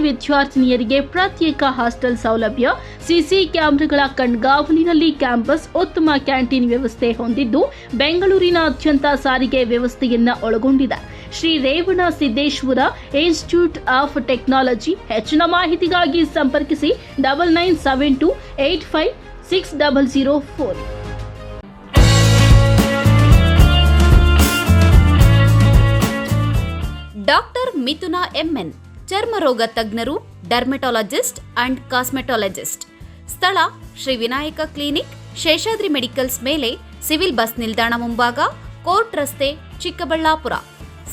ವಿದ್ಯಾರ್ಥಿನಿಯರಿಗೆ ಪ್ರತ್ಯೇಕ ಹಾಸ್ಟೆಲ್ ಸೌಲಭ್ಯ, ಸಿಸಿ ಕ್ಯಾಮೆರಾಗಳ ಕಣ್ಗಾವಲಿನಲ್ಲಿ ಕ್ಯಾಂಪಸ್, ಉತ್ತಮ ಕ್ಯಾಂಟೀನ್ ವ್ಯವಸ್ಥೆ ಹೊಂದಿದ್ದು, ಬೆಂಗಳೂರಿನಾದ್ಯಂತ ಸಾರಿಗೆ ವ್ಯವಸ್ಥೆಯನ್ನ ಒಳಗೊಂಡಿದೆ. Shri Revana Siddeshwara institute of technology. ಹೆಚ್ಚಿನ ಮಾಹಿತಿಗಾಗಿ ಸಂಪರ್ಕಿಸಿ 9972856004. ಡಾಕ್ಟರ್ ಮಿಥುನಾ MN, ಚರ್ಮರೋಗ ತಜ್ಞರು, ಡರ್ಮೆಟಾಲಜಿಸ್ಟ್ ಅಂಡ್ ಕಾಸ್ಮೆಟಾಲಜಿಸ್ಟ್. ಸ್ಥಳ ಶ್ರೀ ವಿನಾಯಕ ಕ್ಲಿನಿಕ್, ಶೇಷಾದ್ರಿ ಮೆಡಿಕಲ್ಸ್ ಮೇಲೆ, ಸಿವಿಲ್ ಬಸ್ ನಿಲ್ದಾಣ ಮುಂಭಾಗ, ಕೋರ್ಟ್ ರಸ್ತೆ, ಚಿಕ್ಕಬಳ್ಳಾಪುರ.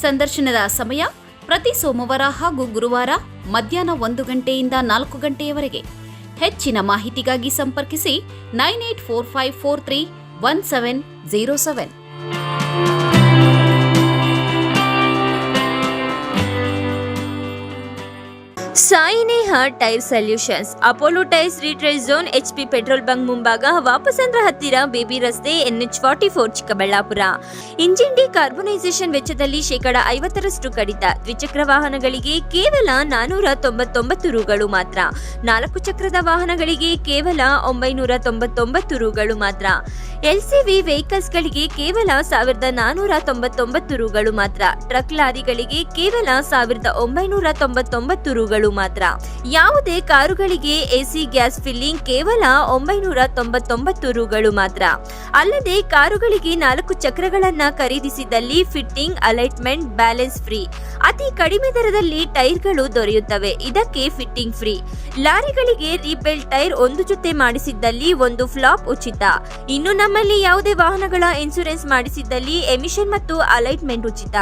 ಸಂದರ್ಶನದ ಸಮಯ ಪ್ರತಿ ಸೋಮವಾರ ಹಾಗೂ ಗುರುವಾರ ಮಧ್ಯಾಹ್ನ 1 ಗಂಟೆಯಿಂದ 4 ಗಂಟೆಯವರೆಗೆ. ಹೆಚ್ಚಿನ ಮಾಹಿತಿಗಾಗಿ ಸಂಪರ್ಕಿಸಿ 9845431707. Sai Neha tyre solutions, Apollo tyres retread zone, HP petrol bunk ಮುಂಭಾಗ, ವಾಪಸಂದ್ರ ಹತ್ತಿರ, ಬೇಬಿ ರಸ್ತೆ, NH44, ಚಿಕ್ಕಬಳ್ಳಾಪುರ. ಇಂಜಿನ್ ಡಿಕಾರ್ಬನೈಸೇಷನ್ ವೆಚ್ಚದಲ್ಲಿ 50% ಕಡಿತ. ದ್ವಿಚಕ್ರ ವಾಹನಗಳಿಗೆ ಕೇವಲ 499 ರೂಗಳು ಮಾತ್ರ. 4 ಚಕ್ರದ ವಾಹನಗಳಿಗೆ ಕೇವಲ 999 ರೂಗಳು ಮಾತ್ರ. LCV ವೆಹಿಕಲ್ಸ್ಗಳಿಗೆ ಕೇವಲ 1499 ರೂಗಳು ಮಾತ್ರ. ಟ್ರಕ್ ಲಾರಿಗಳಿಗೆ ಕೇವಲ 1999 ರೂಗಳು ಮಾತ್ರ. ಯಾವುದೇ ಕಾರುಗಳಿಗೆ ಎಸಿ ಗ್ಯಾಸ್ ಫಿಲ್ಲಿಂಗ್ ಕೇವಲ 999 ರುಗಳು ಮಾತ್ರ. ಅಲ್ಲದೆ ಕಾರುಗಳಿಗೆ 4 ಚಕ್ರಗಳನ್ನ ಖರೀದಿಸಿದಲ್ಲಿ ಫಿಟ್ಟಿಂಗ್, ಅಲೈಟ್ಮೆಂಟ್, ಬ್ಯಾಲೆನ್ಸ್ ಫ್ರೀ. ಅತಿ ಕಡಿಮೆ ದರದಲ್ಲಿ ಟೈರ್ಗಳು ದೊರೆಯುತ್ತವೆ, ಇದಕ್ಕೆ ಫಿಟ್ಟಿಂಗ್ ಫ್ರೀ. ಲಾರಿಗಳಿಗೆ ರೀಪೇಲ್ ಟೈರ್ 1 ಜೊತೆ ಮಾಡಿಸಿದ್ದಲ್ಲಿ 1 ಫ್ಲಾಪ್ ಉಚಿತ. ಇನ್ನು ನಮ್ಮಲ್ಲಿ ಯಾವುದೇ ವಾಹನಗಳ ಇನ್ಶೂರೆನ್ಸ್ ಮಾಡಿಸಿದ್ದಲ್ಲಿ ಎಮಿಷನ್ ಮತ್ತು ಅಲೈಟ್ಮೆಂಟ್ ಉಚಿತ.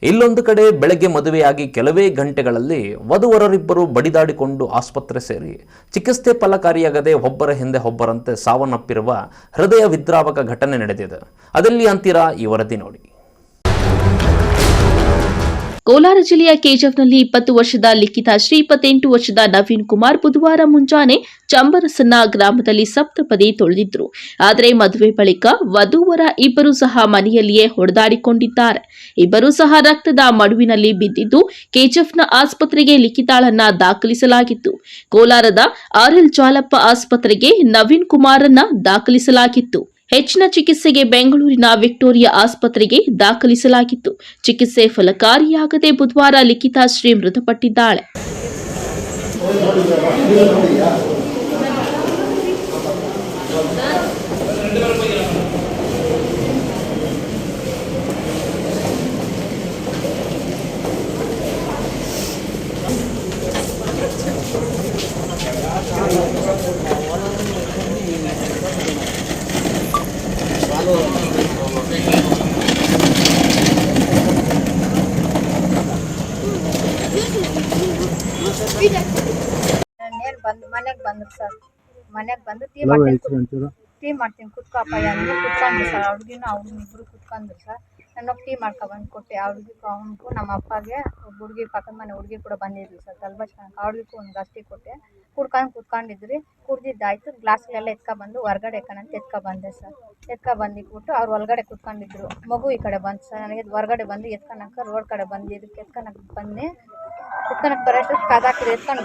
ಇಲ್ಲೊಂದು ಕಡೆ ಬೆಳಗ್ಗೆ ಮದುವೆಯಾಗಿ ಕೆಲವೇ ಗಂಟೆಗಳಲ್ಲಿ ವಧುವರರಿಬ್ಬರು ಬಡಿದಾಡಿಕೊಂಡು ಆಸ್ಪತ್ರೆ ಸೇರಿ ಚಿಕಿತ್ಸೆ ಫಲಕಾರಿಯಾಗದೆ ಒಬ್ಬರ ಹಿಂದೆ ಒಬ್ಬರಂತೆ ಸಾವನ್ನಪ್ಪಿರುವ ಹೃದಯ ವಿದ್ರಾವಕ ಘಟನೆ ನಡೆದಿದೆ. ಅದೆಲ್ಲಿ ಅಂತೀರಾ? ಈ ವರದಿ ನೋಡಿ. ಕೋಲಾರ ಜಿಲ್ಲೆಯ ಕೆಜಿಎಫ್ನಲ್ಲಿ 20 ವರ್ಷದ ಲಿಖಿತ ಶ್ರೀ 28 ವರ್ಷದ ನವೀನ್ ಕುಮಾರ್ ಬುಧವಾರ ಮುಂಜಾನೆ ಚಂಬರಸನ್ನ ಗ್ರಾಮದಲ್ಲಿ ಸಪ್ತಪದಿ ತೊಳೆದಿದ್ರು. ಆದರೆ ಮದುವೆ ಬಳಿಕ ವಧೂವರ ಇಬ್ಬರು ಸಹ ಮನೆಯಲ್ಲಿಯೇ ಹೊಡೆದಾಡಿಕೊಂಡಿದ್ದಾರೆ. ಇಬ್ಬರೂ ಸಹ ರಕ್ತದ ಮಡುವಿನಲ್ಲಿ ಬಿದ್ದಿದ್ದು ಕೆಜಿಎಫ್ನ ಆಸ್ಪತ್ರೆಗೆ ಲಿಖಿತಾಳನ್ನ ದಾಖಲಿಸಲಾಗಿತ್ತು. ಕೋಲಾರದ ಆರ್ಎಲ್ ಜಾಲಪ್ಪ ಆಸ್ಪತ್ರೆಗೆ ನವೀನ್ ಕುಮಾರನ್ನ ದಾಖಲಿಸಲಾಗಿತ್ತು. ಹೆಚ್ಚಿನ ಚಿಕಿತ್ಸೆಗೆ ಬೆಂಗಳೂರಿನ ವಿಕ್ಟೋರಿಯಾ ಆಸ್ಪತ್ರೆಗೆ ದಾಖಲಿಸಲಾಗಿತ್ತು. ಚಿಕಿತ್ಸೆ ಫಲಕಾರಿಯಾಗದೆ ಬುಧವಾರ ಲಿಖಿತಾ ಶ್ರೀ ಮೃತಪಟ್ಟಿದ್ದಾಳೆ. ಮನೆಗೆ ಬಂದ್ರು ಸರ್. ಮನೆಗೆ ಬಂದು ಟೀ ಮಾಡ್ತೀನಿ ಕುತ್ಕೋಪಯ್ಯ ಅಂದ್ರೆ ಕುತ್ಕೊಂಡ್ರು ಸರ್. ಅವ್ರಿಗಿನ ಇಬ್ರು ಕುತ್ಕೊಂಡ್ರು ಸರ್. ನಾನು ಟೀ ಮಾಡ್ಕೊಬಂದು ಕೊಟ್ಟೆ. ಅವ್ರಿಗೂ ಅವನಿಗೂ ನಮ್ಮ ಅಪ್ಪಗೆ ಹುಡುಗಿ ಪಕ್ಕದ ಮನೆ ಹುಡುಗಿ ಕೂಡ ಬಂದಿದ್ಲು ಸರ್. ತಲ್ಬಚ್ಕಣಕ್ಕೆ ಅವ್ರಿಗೂ ಒಂದು ಗಸ್ಟಿ ಕೊಟ್ಟೆ. ಕುತ್ಕೊಂಡಿದ್ರಿ. ಕುಡ್ದಿದ್ದಾಯ್ತು. ಗ್ಲಾಸ್ಗಳೆಲ್ಲ ಎತ್ಕೊಬಂದು ಹೊರಗಡೆ ಎತ್ಕೊಬಂದೆ ಸರ್. ಎತ್ಕೊಬಂದಿಟ್ಬಿಟ್ಟು ಅವ್ರು ಒಳಗಡೆ ಕುತ್ಕೊಂಡಿದ್ರು. ಮಗು ಈ ಕಡೆ ಬಂತು ಸರ್. ನನಗೆ ಹೊರಗಡೆ ಬಂದು ಎತ್ಕೊಳಕ್ಕೆ ರೋಡ್ ಕಡೆ ಬಂದು ಇದಕ್ಕೆ ಎತ್ಕೊಳಕ್ಕೆ ಬನ್ನಿ. ಎತ್ಕೊಳಕ್ಕೆ ಬರೋಷ್ಟೊತ್ತು ಕದ ಹಾಕಿದ್ರು. ಎತ್ಕೊಂಡು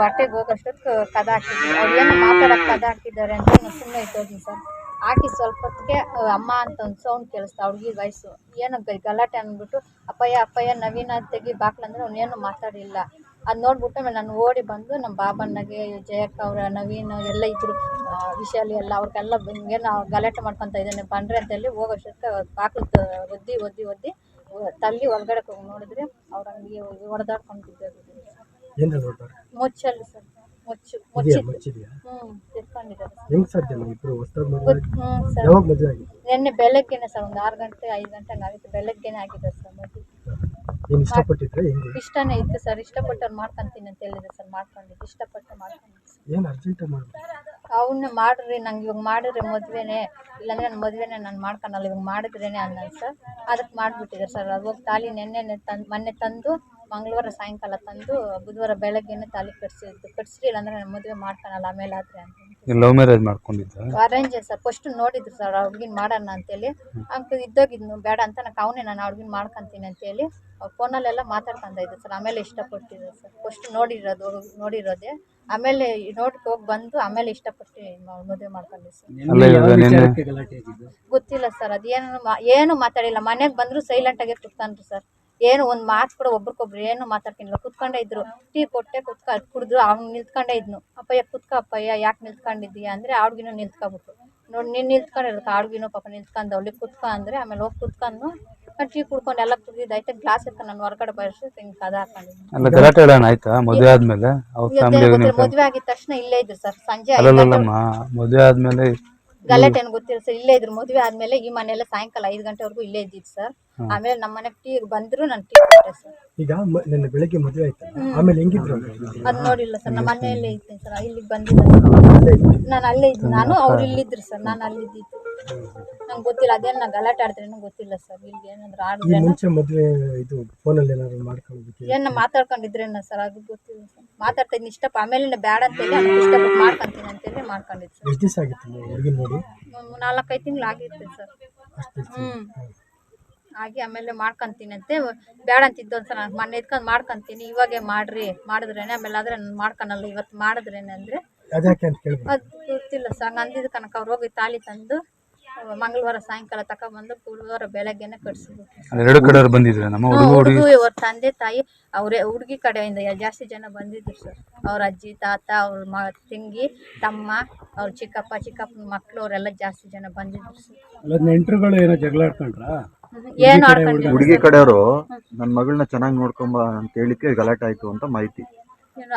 ಹೊಟ್ಟೆಗೆ ಹೋಗೋಷ್ಟೊತ್ತು ಕದ ಹಾಕಿದ್ವಿ. ಅವ್ರು ಏನು ಮಾತಾಡೋಕ್ಕೆ ಕದ ಹಾಕಿದ್ದಾರೆ ಅಂತ ನಾನು ಸುಮ್ಮನೆ ಇಟ್ಟೋದ್ವಿ ಸರ್. ಹಾಕಿ ಸ್ವಲ್ಪ ಹೊತ್ತಿಗೆ ಅಮ್ಮ ಅಂತ ಒಂದು ಸೌಂಡ್ ಕೇಳಿಸ್ತು. ಹುಡುಗಿ ವಯಸ್ಸು ಏನು ಗಲಾಟೆ ಅಂದ್ಬಿಟ್ಟು ಅಪ್ಪಯ್ಯ ನವೀನ ತೆಗಿ ಬಾಕ್ಲಂದ್ರೆ ಅವನೇನು ಮಾತಾಡಿಲ್ಲ. ಅದು ನೋಡ್ಬಿಟ್ಟು ಆಮೇಲೆ ನಾನು ಓಡಿ ಬಂದು ನಮ್ಮ ಬಾಬಣ್ಣಗೆ, ಜಯಕ್ಕ ಅವರ, ನವೀನ್ ಎಲ್ಲ ಇದ್ರು, ವಿಶಾಲಿ ಎಲ್ಲ ಅವ್ರಿಗೆಲ್ಲ ಏನು ಗಲಾಟೆ ಮಾಡ್ಕೊತ ಇದ್ದಾನೆ ಬಂದ್ರೆ ಅಂತೇಳಿ ಹೋಗೋಷ್ಟಕ್ಕೆ ಬಾಕ್ಲು ಒದ್ದಿ ತಲ್ಲಿ ಒಳಗಡೆ ನೋಡಿದ್ರೆ ಅವ್ರ ಹಂಗೆ ಹೊಡೆದಾಡ್ಕೊಂಡಿದ್ದಾರೆ. ಮುಚ್ಚಲ್ಲಿ ಸರ್, ನಿನ್ನೆ ಬೆಳಗ್ಗೆನೆ ಸರ್, ಒಂದು 6 ಗಂಟೆ 5 ಗಂಟೆಗೆ ಆಗಿತ್ತು. ಬೆಳಗ್ಗೆನೆ ಆಗಿದೆ ಸರ್ ಮದುವೆ. ಇಷ್ಟನೇ ಇತ್ತು ಸರ್. ಇಷ್ಟಪಟ್ಟು ಮಾಡ್ಕೊಂತೀನಿ ಅಂತ ಹೇಳಿದೆ ಸರ್. ಮಾಡ್ಕೊಂಡಿದ್ದು ಇಷ್ಟಪಟ್ಟು ಮಾಡ್ಕೊಂಡಿದ್ದು. ಅವನ್ನ ಮಾಡ್ರಿ, ನಂಗೆ ಇವಾಗ ಮಾಡಿದ್ರೆ ಮದುವೆನೇ, ಇಲ್ಲಾಂದ್ರೆ ನನ್ನ ಮದುವೆನೇ ನಾನು ಮಾಡ್ಕೊಳಲ್ಲ, ಇವಾಗ ಮಾಡಿದ್ರೇನೆ ಅನ್ನೋ ಸರ್. ಅದಕ್ಕೆ ಮಾಡಿಬಿಟ್ಟಿದ್ದಾರೆ ಸರ್. ಅದು ಹೋಗಿ ತಾಲಿ ಮೊನ್ನೆ ತಂದು ಮಂಗಳವಾರ ಸಾಯಂಕಾಲ ತಂದು ಬುಧವಾರ ಬೆಳಗ್ಗೆನೆ ತಾಲಿ ಕಟ್ಸ್ರಿ, ಇಲ್ಲಾಂದ್ರೆ ನನ್ನ ಮದುವೆ ಮಾಡ್ಕೊಳಲ್ಲ ಆಮೇಲೆ ಆದ್ರೆ ಅಂತ. ಲವ್ ಮ್ಯಾರೇಜ್ ಮಾಡ್ಕೊಂಡಿದ್ದ? Arrange sir. ಫಸ್ಟ್ ನೋಡಿದ್ರು ಸರ್ ಹುಡುಗಿನ ಮಾಡೋಣ ಅಂತೇಳಿ. ಅಂಕ ಇದ್ದೋಗಿದ್ನು ಬೇಡ ಅಂತ ನಾನು ಹುಡುಗಿನ ಮಾಡ್ಕೊತೀನಿ ಅಂತೇಳಿ ಫೋನಲ್ಲೆಲ್ಲ ಮಾತಾಡ್ಕೊಂಡ ಇದ್ದೆ ಸರ್. ಆಮೇಲೆ ಇಷ್ಟಪಟ್ಟಿದ್ದೆ ಸರ್. ಫಸ್ಟ್ ನೋಡಿರೋದೆ, ಆಮೇಲೆ ನೋಡಕ್ಕೆ ಹೋಗಿ ಬಂದು ಆಮೇಲೆ ಇಷ್ಟಪಟ್ಟು ಮದುವೆ ಮಾಡ್ಕೊಂಡೆ ಸರ್. ಗೊತ್ತಿಲ್ಲ ಸರ್. ಏನು ಮಾತಾಡಿಲ್ಲ. ಮನೆಗೆ ಬಂದ್ರು ಸೈಲೆಂಟಾಗೆ ಕುತ್ಕೊಂಡ್ರು ಸರ್. ಏನು ಒಂದು ಮಾತು ಕೂಡ ಒಬ್ರಿಗೊಬ್ರು ಏನು ಮಾತಾಡ್ಕೊಂಡಿಲ್ಲ. ಕುತ್ಕೊಂಡೇ ಇದ್ರು. ಟೀ ಕೊಟ್ಟೆ ಕುಡಿದ್ರು. ಅವ್ನು ನಿಲ್ತ್ಕೊಂಡೇ ಇದ್ನು. ಅಪ್ಪಯ್ಯ ಯಾಕೆ ನಿಲ್ತ್ಕೊಂಡಿದ್ದೀಯಾ ಅಂದರೆ ಅವ್ಳಿಗಿನೂ ನಿಲ್ತ್ಕೊಬಿಟ್ಟು, ನೋಡಿ ನೀನು ನಿಲ್ತ್ಕೊಂಡಿರೋದು ಅವ್ಳಿಗಿನೂ ಪಾಪ ನಿಲ್ತ್ಕೊಂಡವ್ಳಿ ಕುತ್ಕೊ ಅಂದರೆ ಆಮೇಲೆ ಹೋಗಿ ಕುತ್ಕೊಂಡು ಟೀ ಕುಡ್ಕೊಂಡು ಎಲ್ಲ ಕುಡಿದಾಯ್ತು. ಗ್ಲಾಸ್ ಎತ್ಕೊಂಡು ನಾನು ಹೊರಗಡೆ ಬರೋಷ್ಟು ಹಿಂಗೆ ಕದ ಹಾಕೊಂಡಿದ್ದೀನಿ. ಮದುವೆ ಆದ್ಮೇಲೆ ಮದುವೆ ಆಗಿದ ತಕ್ಷಣ ಇಲ್ಲೇ ಇದ್ರು ಸರ್. ಸಂಜೆ ಮದುವೆ ಆದ್ಮೇಲೆ ಗಲಾಟೆ ಏನು ಗೊತ್ತಿಲ್ಲ ಸರ್. ಇಲ್ಲೇ ಇದ್ರು. ಮದುವೆ ಆದ್ಮೇಲೆ ಈ ಮನೆಯಲ್ಲ ಸಾಯಂಕಾಲ 5 ಗಂಟೆವರೆಗೂ ಇಲ್ಲೇ ಇದ್ದಿದ್ದು ಸರ್. ಆಮೇಲೆ ನಮ್ಮ ಮನೆಗೆ ಟೀ ಬಂದ್ರು ನಾನು ಟೀ ಕೊಟ್ಟೆ ಸರ್. ಈಗ ನನ್ನ ಬೆಳಗ್ಗೆ ಮದುವೆ ಆಯ್ತು, ಆಮೇಲೆ ಹೆಂಗಿದ್ರು ಅದು ನೋಡಿಲ್ಲ ಸರ್. ನಮ್ಮ ಮನೆಯಲ್ಲೇ ಇದ್ದೀನಿ ಸರ್. ಇಲ್ಲಿಗೆ ಬಂದಿಲ್ಲ. ನಾನು ಅಲ್ಲೇ ಇದ್ದು. ನಾನು ಅವ್ರು ಇಲ್ಲಿದ್ರು ಸರ್. ನಾನು ಅಲ್ಲಿದ್ದಿದ್ದು. ನಂಗೆ ಗೊತ್ತಿಲ್ಲ. ಅದೇನು ನಾನು ಗಲಾಟೆ ಆಡಿದ್ರೇನು ಗೊತ್ತಿಲ್ಲ ಸರ್. ಇಲ್ಲಿ ಏನಾದ್ರು ಆಡಿದ್ರೆ ಮುಂಚೆ ಮದುವೆ ಇದು ಫೋನಲ್ಲಿ ಏನಾದ್ರು ಮಾಡ್ಕೊಂಡು ಏನು ಮಾತಾಡ್ಕೊಂಡಿದ್ರೇನ ಸರ್, ಅದು ಗೊತ್ತಿಲ್ಲ ಸರ್. ಮಾತಾಡ್ತಾ ಇದ್ದೀನಿ ಇಷ್ಟಪ್ಪ. ಆಮೇಲೆ ಬೇಡ ಅಂತೇಳಿ ಅವ್ನು ಇಷ್ಟಪಟ್ಟು ಮಾಡ್ಕೊಂತೀನಿ ಅಂತೇಳಿ ಮಾಡ್ಕೊಂಡಿದ್ದು ಸರ್. ಎಷ್ಟು ದಿವಸ ಆಗಿತ್ತು ಹುಡುಗಿ ನೋಡಿ? 4-5 ತಿಂಗಳು ಆಗಿತ್ತು ಸರ್. ಆಗಿ ಆಮೇಲೆ ಮಾಡ್ಕೊಂತೀನಿ ಅಂತೆ ಬೇಡ ಅಂತಿದ್ದು ಒಂದ್ಸಲ. ನಾನು ಮೊನ್ನೆ ಇದ್ಕೊಂಡು ಮಾಡ್ಕೊಂತೀನಿ, ಇವಾಗೆ ಮಾಡಿದ್ರೇನೆ ಆಮೇಲೆ ಆದರೆ ನಾನು ಮಾಡ್ಕೊಳಲ್ಲ ಇವತ್ತು ಮಾಡಿದ್ರೇನೆ ಅಂದರೆ ಅದು ಗೊತ್ತಿಲ್ಲ ಸರ್. ಅಂದಿದ್ದು ಕನಕ ಅವ್ರು ಹೋಗಿ ತಾಲಿ ತಂದು ಮಂಗಳವಾರ ಸಾಯಂಕಾಲ ತಗೊಂಡ್ಬಂದು ಗುರುವಾರ ಬೆಳಗ್ಗೆನೆ ಕಟ್ಸಿಬಿಟ್ರು. ಎರಡು ಕಡೆಯವ್ರು ಬಂದಿದ್ರೆ ನಮ್ಮ ಹುಡುಗಿ ಅವ್ರ ತಂದೆ ತಾಯಿ ಅವರೇ ಹುಡುಗಿ ಕಡೆಯಿಂದ ಜಾಸ್ತಿ ಜನ ಬಂದಿದ್ರು ಸರ್. ಅವ್ರ ಅಜ್ಜಿ ತಾತ ಅವ್ರ ತಂಗಿ ತಮ್ಮ ಅವ್ರ ಚಿಕ್ಕಪ್ಪನ ಮಕ್ಕಳು ಅವರೆಲ್ಲ ಜಾಸ್ತಿ ಜನ ಬಂದಿದ್ರು ಸರ್. ನೆಂಟರುಗಳು ಏನೋ ಜಗಳ ಆಡ್ಕೊಂಡ್ರಾ? ಏನು ಆಡ್ಕೊಂಡು ಹುಡುಗಿ ಕಡೆಯವರು ನನ್ನ ಮಗಳನ್ನ ಚೆನ್ನಾಗಿ ನೋಡ್ಕೊಂಬ ಅಂತ ಹೇಳಿಕ್ಕೆ ಗಲಾಟೆ ಆಯ್ತು ಅಂತ ಮಾಹಿತಿ.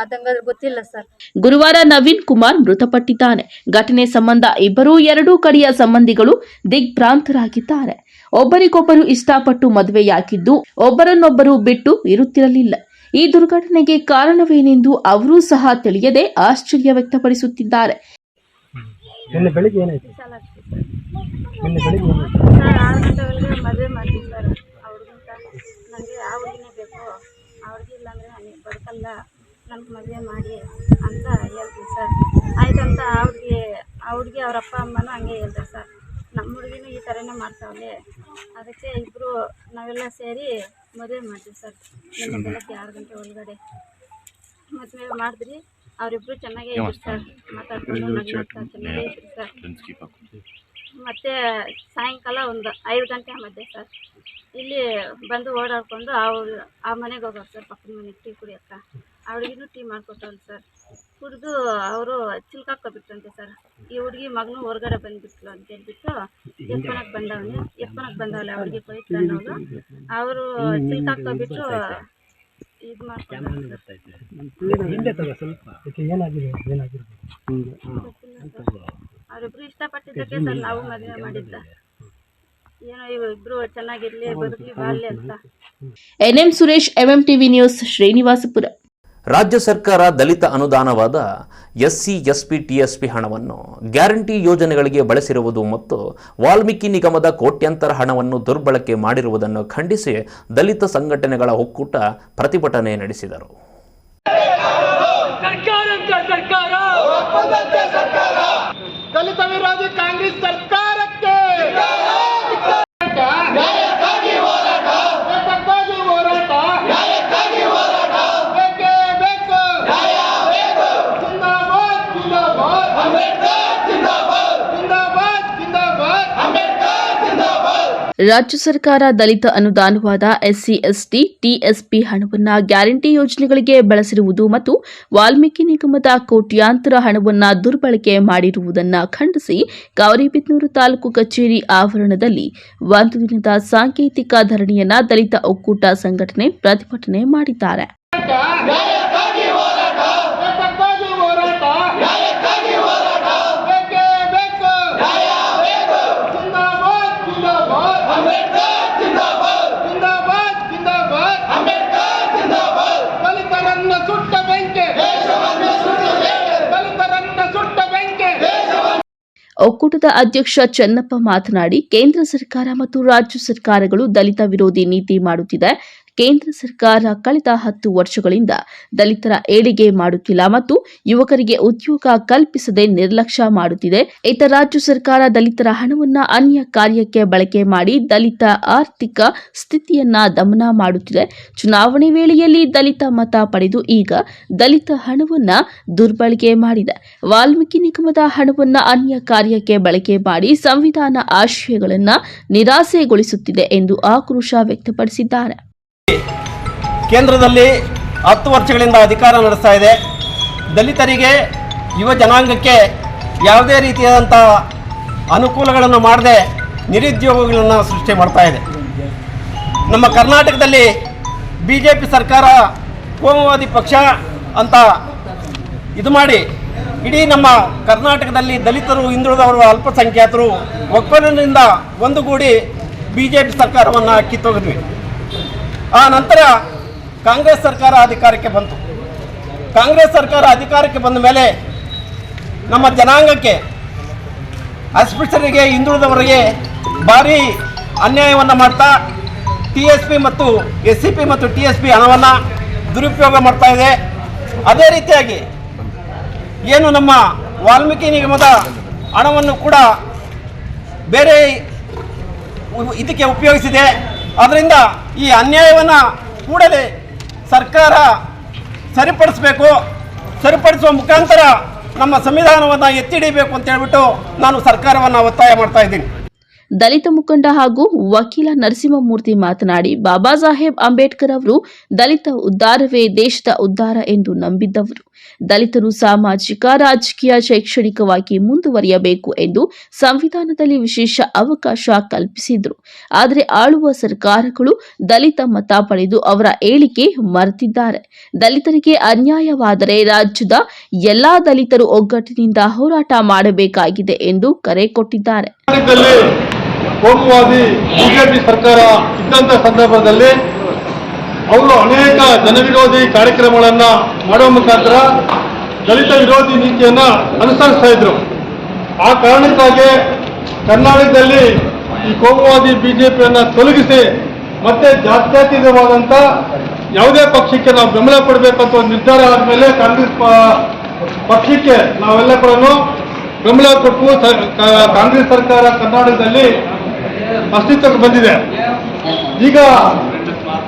ಅದಂಗಾದ್ರೆ ಗೊತ್ತಿಲ್ಲ ಸರ್. ಗುರುವಾರ ನವೀನ್ ಕುಮಾರ್ ಮೃತಪಟ್ಟಿದ್ದಾನೆ. ಘಟನೆ ಸಂಬಂಧ ಎರಡೂ ಕಡೆಯ ಸಂಬಂಧಿಗಳು ದಿಗ್ಭ್ರಾಂತರಾಗಿದ್ದಾರೆ. ಒಬ್ಬರಿಗೊಬ್ಬರು ಇಷ್ಟಪಟ್ಟು ಮದುವೆಯಾಗಿದ್ದು ಒಬ್ಬರನ್ನೊಬ್ಬರು ಬಿಟ್ಟು ಇರುತ್ತಿರಲಿಲ್ಲ. ಈ ದುರ್ಘಟನೆಗೆ ಕಾರಣವೇನೆಂದು ಅವರೂ ಸಹ ತಿಳಿಯದೆ ಆಶ್ಚರ್ಯ ವ್ಯಕ್ತಪಡಿಸುತ್ತಿದ್ದಾರೆ. ನಿನ್ನೆ ಬೆಳಿಗ್ಗೆ ಏನಾಯ್ತು? ನಿನ್ನೆ ಬೆಳಿಗ್ಗೆ ಏನಾಯ್ತು? 6 ಗಂಟೆ ಒಳಗೆ ಮದುವೆ ಮಾಡ್ತೀವಿ ಸರ್. ಅವ್ರಿಗಿಂತ ನನಗೆ ಆ ಹುಡುಗಿನೇ ಬೇಕು, ಅವ್ರಿಗೆ ಇಲ್ಲಾಂದರೆ ನನಗೆ ಬದುಕಲ್ಲ, ನಮ್ಗೆ ಮದುವೆ ಮಾಡಿ ಅಂತ ಹೇಳ್ತೀವಿ ಸರ್. ಆಯ್ತಂತ ಆ ಹುಡುಗಿ ಅವ್ರ ಅಪ್ಪ ಅಮ್ಮನೂ ಹಂಗೆ ಹೇಳ್ತಾರೆ ಸರ್. ನಮ್ಮ ಹುಡುಗಿನೂ ಈ ಥರನೇ ಮಾಡ್ತಾವಳೆ, ಅದಕ್ಕೆ ಇಬ್ಬರು ನಾವೆಲ್ಲ ಸೇರಿ ಮದುವೆ ಮಾಡ್ತೀವಿ ಸರ್. ನಿನ್ನೆ ಬೆಳಗ್ಗೆ 6 ಗಂಟೆ ಒಳಗಡೆ ಮದುವೆ ಮಾಡಿದ್ರಿ. ಅವರಿಬ್ಬರು ಚೆನ್ನಾಗೇ ಇದ್ರು ಸರ್, ಮಾತಾಡ್ಕೊಂಡು ನಗ್ತಾ ಚೆನ್ನಾಗೇ ಇದ್ರು ಸರ್. ಮತ್ತು ಸಾಯಂಕಾಲ ಒಂದು 5 ಗಂಟೆ ಮಧ್ಯೆ ಸರ್ ಇಲ್ಲಿ ಬಂದು ಓಡಾಡ್ಕೊಂಡು ಆ ಮನೆಗೆ ಹೋಗೋರು ಸರ್, ಪಕ್ಕದ ಮನೆಗೆ ಟೀ ಕುಡಿಯೋಕ್ಕ. ಅವಳಿಗೂ ಟೀ ಮಾಡಿಕೊಟ್ಟವ್ರು ಸರ್. ಕುಡಿದು ಅವರು ಚಿಲ್ಕಾಕ್ಕೊಬಿಟ್ರಂತೆ ಸರ್. ಈ ಹುಡುಗಿ ಮಗನೂ ಹೊರಗಡೆ ಬಂದುಬಿಟ್ಲು ಅಂತ ಹೇಳ್ಬಿಟ್ಟು ಎಪ್ಪನಕ್ಕೆ ಬಂದವಳೆ ಅವ್ರಿಗೆ ಕೊಯ್ತಾನವಳು. ಅವರು ಚಿಲ್ಕಾಕ್ಕೊಬಿಟ್ಟು ಇದು ಮಾಡ್ಕೊಂಡು ಅವರಿಬ್ರು ಇಷ್ಟಪಟ್ಟಿದ್ದಕ್ಕೆ ಸರ್ ನಾವು ಮದುವೆ ಮಾಡಿದ್ದ. ಏನೋ ಇಬ್ರು ಚೆನ್ನಾಗಿರ್ಲಿ, ಬದುಕಲಿ, ಬಾಳ್ಲಿ ಅಂತ. NM Suresh, MMTV news, Srinivaspur. ರಾಜ್ಯ ಸರ್ಕಾರ ದಲಿತ ಅನುದಾನವಾದ ಎಸ್ಸಿ, ಎಸ್ಪಿ, ಟಿಎಸ್ಪಿ ಹಣವನ್ನು ಗ್ಯಾರಂಟಿ ಯೋಜನೆಗಳಿಗೆ ಬಳಸಿರುವುದು ಮತ್ತು ವಾಲ್ಮೀಕಿ ನಿಗಮದ ಕೋಟ್ಯಾಂತರ ಹಣವನ್ನು ದುರ್ಬಳಕೆ ಮಾಡಿರುವುದನ್ನು ಖಂಡಿಸಿ ದಲಿತ ಸಂಘಟನೆಗಳ ಒಕ್ಕೂಟ ಪ್ರತಿಭಟನೆ ನಡೆಸಿದರು. ದಲಿತ ವಿರೋಧಿ ಕಾಂಗ್ರೆಸ್ ಸರ್ಕಾರಕ್ಕೆ ರಾಜ್ಯ ಸರ್ಕಾರ ದಲಿತ ಅನುದಾನವಾದ ಎಸ್ಸಿ, ಎಸ್ಟಿ, ಟಿಎಸ್ಪಿ ಹಣವನ್ನು ಗ್ಯಾರಂಟಿ ಯೋಜನೆಗಳಿಗೆ ಬಳಸಿರುವುದು ಮತ್ತು ವಾಲ್ಮೀಕಿ ನಿಗಮದ ಕೋಟ್ಯಾಂತರ ಹಣವನ್ನು ದುರ್ಬಳಕೆ ಮಾಡಿರುವುದನ್ನು ಖಂಡಿಸಿ ಗೌರಿಬಿದನೂರು ತಾಲೂಕು ಕಚೇರಿ ಆವರಣದಲ್ಲಿ ಒಂದು ದಿನದ ಸಾಂಕೇತಿಕ ಧರಣಿಯನ್ನು ದಲಿತ ಒಕ್ಕೂಟ ಸಂಘಟನೆ ಪ್ರತಿಭಟನೆ ಮಾಡಿದ್ದಾರೆ. ಒಕ್ಕೂಟದ ಅಧ್ಯಕ್ಷ ಚೆನ್ನಪ್ಪ ಮಾತನಾಡಿ, ಕೇಂದ್ರ ಸರ್ಕಾರ ಮತ್ತು ರಾಜ್ಯ ಸರ್ಕಾರಗಳು ದಲಿತ ವಿರೋಧಿ ನೀತಿ ಮಾಡುತ್ತಿದೆ. ಕೇಂದ್ರ ಸರ್ಕಾರ ಕಳೆದ 10 ವರ್ಷಗಳಿಂದ ದಲಿತರ ಏಳಿಗೆ ಮಾಡುತ್ತಿಲ್ಲ ಮತ್ತು ಯುವಕರಿಗೆ ಉದ್ಯೋಗ ಕಲ್ಪಿಸದೆ ನಿರ್ಲಕ್ಷ್ಯ ಮಾಡುತ್ತಿದೆ. ಇತ ರಾಜ್ಯ ಸರ್ಕಾರ ದಲಿತರ ಹಣವನ್ನು ಅನ್ಯ ಕಾರ್ಯಕ್ಕೆ ಬಳಕೆ ಮಾಡಿ ದಲಿತ ಆರ್ಥಿಕ ಸ್ಥಿತಿಯನ್ನ ದಮನ ಮಾಡುತ್ತಿದೆ. ಚುನಾವಣೆ ವೇಳೆಯಲ್ಲಿ ದಲಿತ ಮತ ಪಡೆದು ಈಗ ದಲಿತ ಹಣವನ್ನ ದುರ್ಬಳಕೆ ಮಾಡಿದೆ. ವಾಲ್ಮೀಕಿ ನಿಗಮದ ಹಣವನ್ನ ಅನ್ಯ ಕಾರ್ಯಕ್ಕೆ ಬಳಕೆ ಮಾಡಿ ಸಂವಿಧಾನ ಆಶಯಗಳನ್ನು ನಿರಾಸೆಗೊಳಿಸುತ್ತಿದೆ ಎಂದು ಆಕ್ರೋಶ ವ್ಯಕ್ತಪಡಿಸಿದ್ದಾರೆ. ಕೇಂದ್ರದಲ್ಲಿ 10 ವರ್ಷಗಳಿಂದ ಅಧಿಕಾರ ನಡೆಸ್ತಾ ಇದೆ. ದಲಿತರಿಗೆ, ಯುವ ಜನಾಂಗಕ್ಕೆ ಯಾವುದೇ ರೀತಿಯಾದಂಥ ಅನುಕೂಲಗಳನ್ನು ಮಾಡದೆ ನಿರುದ್ಯೋಗಗಳನ್ನು ಸೃಷ್ಟಿ ಮಾಡ್ತಾ ಇದೆ. ನಮ್ಮ ಕರ್ನಾಟಕದಲ್ಲಿ BJP ಸರ್ಕಾರ ಕೋಮುವಾದಿ ಪಕ್ಷ ಅಂತ ಇದು ಮಾಡಿ ಇಡೀ ನಮ್ಮ ಕರ್ನಾಟಕದಲ್ಲಿ ದಲಿತರು, ಹಿಂದುಳಿದವರು, ಅಲ್ಪಸಂಖ್ಯಾತರು ಒಕ್ಕೊಲಿನಿಂದ ಒಂದುಗೂಡಿ BJP ಸರ್ಕಾರವನ್ನು ಕಿತ್ತೊಗೆದ್ವಿ. ಆ ನಂತರ ಕಾಂಗ್ರೆಸ್ ಸರ್ಕಾರ ಅಧಿಕಾರಕ್ಕೆ ಬಂತು. ಕಾಂಗ್ರೆಸ್ ಸರ್ಕಾರ ಅಧಿಕಾರಕ್ಕೆ ಬಂದ ಮೇಲೆ ನಮ್ಮ ಜನಾಂಗಕ್ಕೆ, ಅಸ್ಪೃಶ್ಯರಿಗೆ, ಹಿಂದುಳಿದವರಿಗೆ ಭಾರಿ ಅನ್ಯಾಯವನ್ನು ಮಾಡ್ತಾ TSP ಮತ್ತು SCP ಮತ್ತು TSP ಹಣವನ್ನು ದುರುಪಯೋಗ ಮಾಡ್ತಾ ಇದೆ. ಅದೇ ರೀತಿಯಾಗಿ ಏನು ನಮ್ಮ ವಾಲ್ಮೀಕಿ ನಿಗಮದ ಹಣವನ್ನು ಕೂಡ ಬೇರೆ ಇದಕ್ಕೆ ಉಪಯೋಗಿಸಿದೆ. ಅದರಿಂದ ಈ ಅನ್ಯಾಯವನ್ನು ಕೂಡಲೇ ಸರ್ಕಾರ ಸರಿಪಡಿಸುವ ಮುಖಾಂತರ ನಮ್ಮ ಸಂವಿಧಾನವನ್ನು ಎತ್ತಿ ಹಿಡಿಬೇಕು ಅಂತ ಹೇಳ್ಬಿಟ್ಟು ನಾನು ಸರ್ಕಾರವನ್ನು ಒತ್ತಾಯ ಮಾಡ್ತಾ ಇದ್ದೀನಿ. ದಲಿತ ಮುಖಂಡ ಹಾಗೂ ವಕೀಲ ನರಸಿಂಹಮೂರ್ತಿ ಮಾತನಾಡಿ, ಬಾಬಾ ಸಾಹೇಬ್ ಅಂಬೇಡ್ಕರ್ ಅವರು ದಲಿತ ಉದ್ಧಾರವೇ ದೇಶದ ಉದ್ಧಾರ ಎಂದು ನಂಬಿದ್ದವರು. ದಲಿತರು ಸಾಮಾಜಿಕ, ರಾಜಕೀಯ, ಶೈಕ್ಷಣಿಕವಾಗಿ ಮುಂದುವರಿಯಬೇಕು ಎಂದು ಸಂವಿಧಾನದಲ್ಲಿ ವಿಶೇಷ ಅವಕಾಶ ಕಲ್ಪಿಸಿದ್ರು. ಆದರೆ ಆಳುವ ಸರ್ಕಾರಗಳು ದಲಿತ ಮತ ಪಡೆದು ಅವರ ಏಳಿಗೆ ಮರೆತಿದ್ದಾರೆ. ದಲಿತರಿಗೆ ಅನ್ಯಾಯವಾದರೆ ರಾಜ್ಯದ ಎಲ್ಲಾ ದಲಿತರು ಒಗ್ಗಟ್ಟಿನಿಂದ ಹೋರಾಟ ಮಾಡಬೇಕಾಗಿದೆ ಎಂದು ಕರೆ ಕೊಟ್ಟಿದ್ದಾರೆ. ಕೋಮುವಾದಿ ಬಿಜೆಪಿ ಸರ್ಕಾರ ಇದ್ದಂಥ ಸಂದರ್ಭದಲ್ಲಿ ಅವರು ಅನೇಕ ಜನವಿರೋಧಿ ಕಾರ್ಯಕ್ರಮಗಳನ್ನು ಮಾಡುವ ಮುಖಾಂತರ ದಲಿತ ವಿರೋಧಿ ನೀತಿಯನ್ನು ಅನುಸರಿಸ್ತಾ ಇದ್ರು. ಆ ಕಾರಣಕ್ಕಾಗಿ ಕರ್ನಾಟಕದಲ್ಲಿ ಈ ಕೋಮುವಾದಿ ಬಿಜೆಪಿಯನ್ನು ತೊಲಗಿಸಿ ಮತ್ತೆ ಜಾತ್ಯತೀತವಾದಂಥ ಯಾವುದೇ ಪಕ್ಷಕ್ಕೆ ನಾವು ಬೆಂಬಲ ಕೊಡಬೇಕಂತ ಒಂದು ನಿರ್ಧಾರ ಆದಮೇಲೆ ಕಾಂಗ್ರೆಸ್ ಪಕ್ಷಕ್ಕೆ ನಾವೆಲ್ಲ ಕೂಡ ಬೆಂಬಲ ಕೊಟ್ಟು ಕಾಂಗ್ರೆಸ್ ಸರ್ಕಾರ ಕರ್ನಾಟಕದಲ್ಲಿ ಅಸ್ತಿತ್ವಕ್ಕೆ ಬಂದಿದೆ. ಈಗ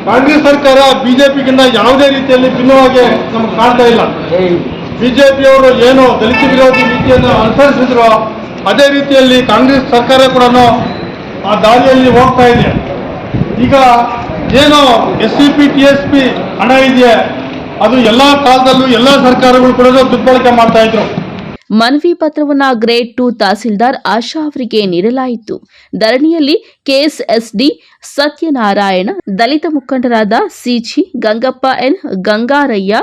ಕಾಂಗ್ರೆಸ್ ಸರ್ಕಾರ ಬಿಜೆಪಿಗಿಂತ ಯಾವುದೇ ರೀತಿಯಲ್ಲಿ ಭಿನ್ನವಾಗಿ ನಮ್ಗೆ ಕಾಣ್ತಾ ಇಲ್ಲ. ಬಿಜೆಪಿಯವರು ಏನು ದಲಿತ ವಿರೋಧಿ ನೀತಿಯನ್ನು ಅನುಸರಿಸಿದ್ರು ಅದೇ ರೀತಿಯಲ್ಲಿ ಕಾಂಗ್ರೆಸ್ ಸರ್ಕಾರ ಕೂಡ ಆ ದಾರಿಯಲ್ಲಿ ಹೋಗ್ತಾ ಇದೆ. ಈಗ ಏನು SCP TSP ಹಣ ಇದೆಯೇ ಅದು ಎಲ್ಲ ಕಾಲದಲ್ಲೂ ಎಲ್ಲ ಸರ್ಕಾರಗಳು ಕೂಡ ದುರ್ಬಳಕೆ ಮಾಡ್ತಾ ಇದ್ರು. ಮನವಿ ಪತ್ರವನ್ನು ಗ್ರೇಡ್ 2 ತಹಸೀಲ್ದಾರ್ ಆಶಾ ಅವರಿಗೆ ನೀಡಲಾಯಿತು. ಧರಣಿಯಲ್ಲಿ KSSD ಸತ್ಯನಾರಾಯಣ, ದಲಿತ ಮುಖಂಡರಾದ ಸಿಜಿ ಗಂಗಪ್ಪ ಎನ್, ಗಂಗಾರಯ್ಯ,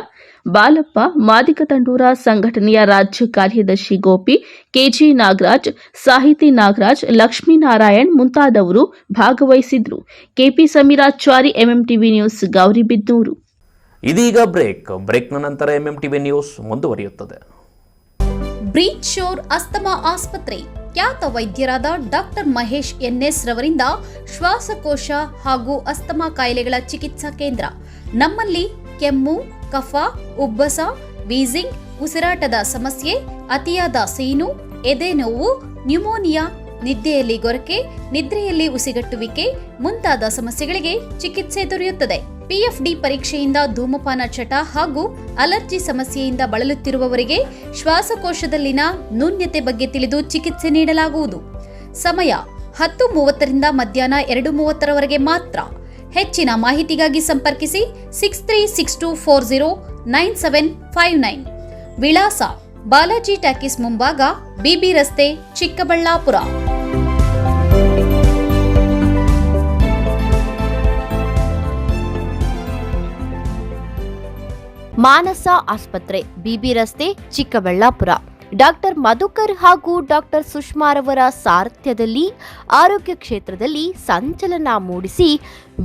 ಬಾಲಪ್ಪ, ಮಾದಿಗ ತಂಡೂರ ಸಂಘಟನೆಯ ರಾಜ್ಯ ಕಾರ್ಯದರ್ಶಿ ಗೋಪಿ, KG ನಾಗರಾಜ್, ಸಾಹಿತಿ ನಾಗರಾಜ್, ಲಕ್ಷ್ಮೀನಾರಾಯಣ್ ಮುಂತಾದವರು ಭಾಗವಹಿಸಿದ್ರು. KP Sameerachari, MMTV news, Gauribidanur. ಇದೀಗ ಬ್ರೇಕ್ನ ನಂತರ MMTV ನ್ಯೂಸ್ ಮುಂದುವರಿಯುತ್ತದೆ. ಬ್ರೀಚ್ ಶೋರ್ ಅಸ್ತಮಾ ಆಸ್ಪತ್ರೆ ಖ್ಯಾತ ವೈದ್ಯರಾದ ಡಾಕ್ಟರ್ ಮಹೇಶ್ NS ರವರಿಂದ ಶ್ವಾಸಕೋಶ ಹಾಗೂ ಅಸ್ತಮಾ ಕಾಯಿಲೆಗಳ ಚಿಕಿತ್ಸಾ ಕೇಂದ್ರ. ನಮ್ಮಲ್ಲಿ ಕೆಮ್ಮು, ಕಫ, ಉಬ್ಬಸ, ವೀಸಿಂಗ್, ಉಸಿರಾಟದ ಸಮಸ್ಯೆ, ಅತಿಯಾದ ಸೀನು, ಎದೆ ನೋವು, ನ್ಯೂಮೋನಿಯಾ, ನಿದ್ದೆಯಲ್ಲಿ ಗೊರಕೆ, ನಿದ್ರೆಯಲ್ಲಿ ಉಸಿಗಟ್ಟುವಿಕೆ ಮುಂತಾದ ಸಮಸ್ಯೆಗಳಿಗೆ ಚಿಕಿತ್ಸೆ ದೊರೆಯುತ್ತದೆ. PFD ಪರೀಕ್ಷೆಯಿಂದ ಧೂಮಪಾನ ಚಟ ಹಾಗೂ ಅಲರ್ಜಿ ಸಮಸ್ಯೆಯಿಂದ ಬಳಲುತ್ತಿರುವವರಿಗೆ ಶ್ವಾಸಕೋಶದಲ್ಲಿನ ನ್ಯೂನ್ಯತೆ ಬಗ್ಗೆ ತಿಳಿದು ಚಿಕಿತ್ಸೆ ನೀಡಲಾಗುವುದು. ಸಮಯ 10:30ರಿಂದ ಮಧ್ಯಾಹ್ನ 2:30ರವರೆಗೆ ಮಾತ್ರ. ಹೆಚ್ಚಿನ ಮಾಹಿತಿಗಾಗಿ ಸಂಪರ್ಕಿಸಿ 6362409759. ವಿಳಾಸ ಬಾಲಾಜಿ ಟಾಕೀಸ್ ಮುಂಭಾಗ, BB ರಸ್ತೆ, ಚಿಕ್ಕಬಳ್ಳಾಪುರ. ಮಾನಸ ಆಸ್ಪತ್ರೆ, BB ರಸ್ತೆ, ಚಿಕ್ಕಬಳ್ಳಾಪುರ. ಡಾಕ್ಟರ್ ಮಧುಕರ್ ಹಾಗೂ ಡಾಕ್ಟರ್ ಸುಷ್ಮಾರವರ ಸಾರಥ್ಯದಲ್ಲಿ ಆರೋಗ್ಯ ಕ್ಷೇತ್ರದಲ್ಲಿ ಸಂಚಲನ ಮೂಡಿಸಿ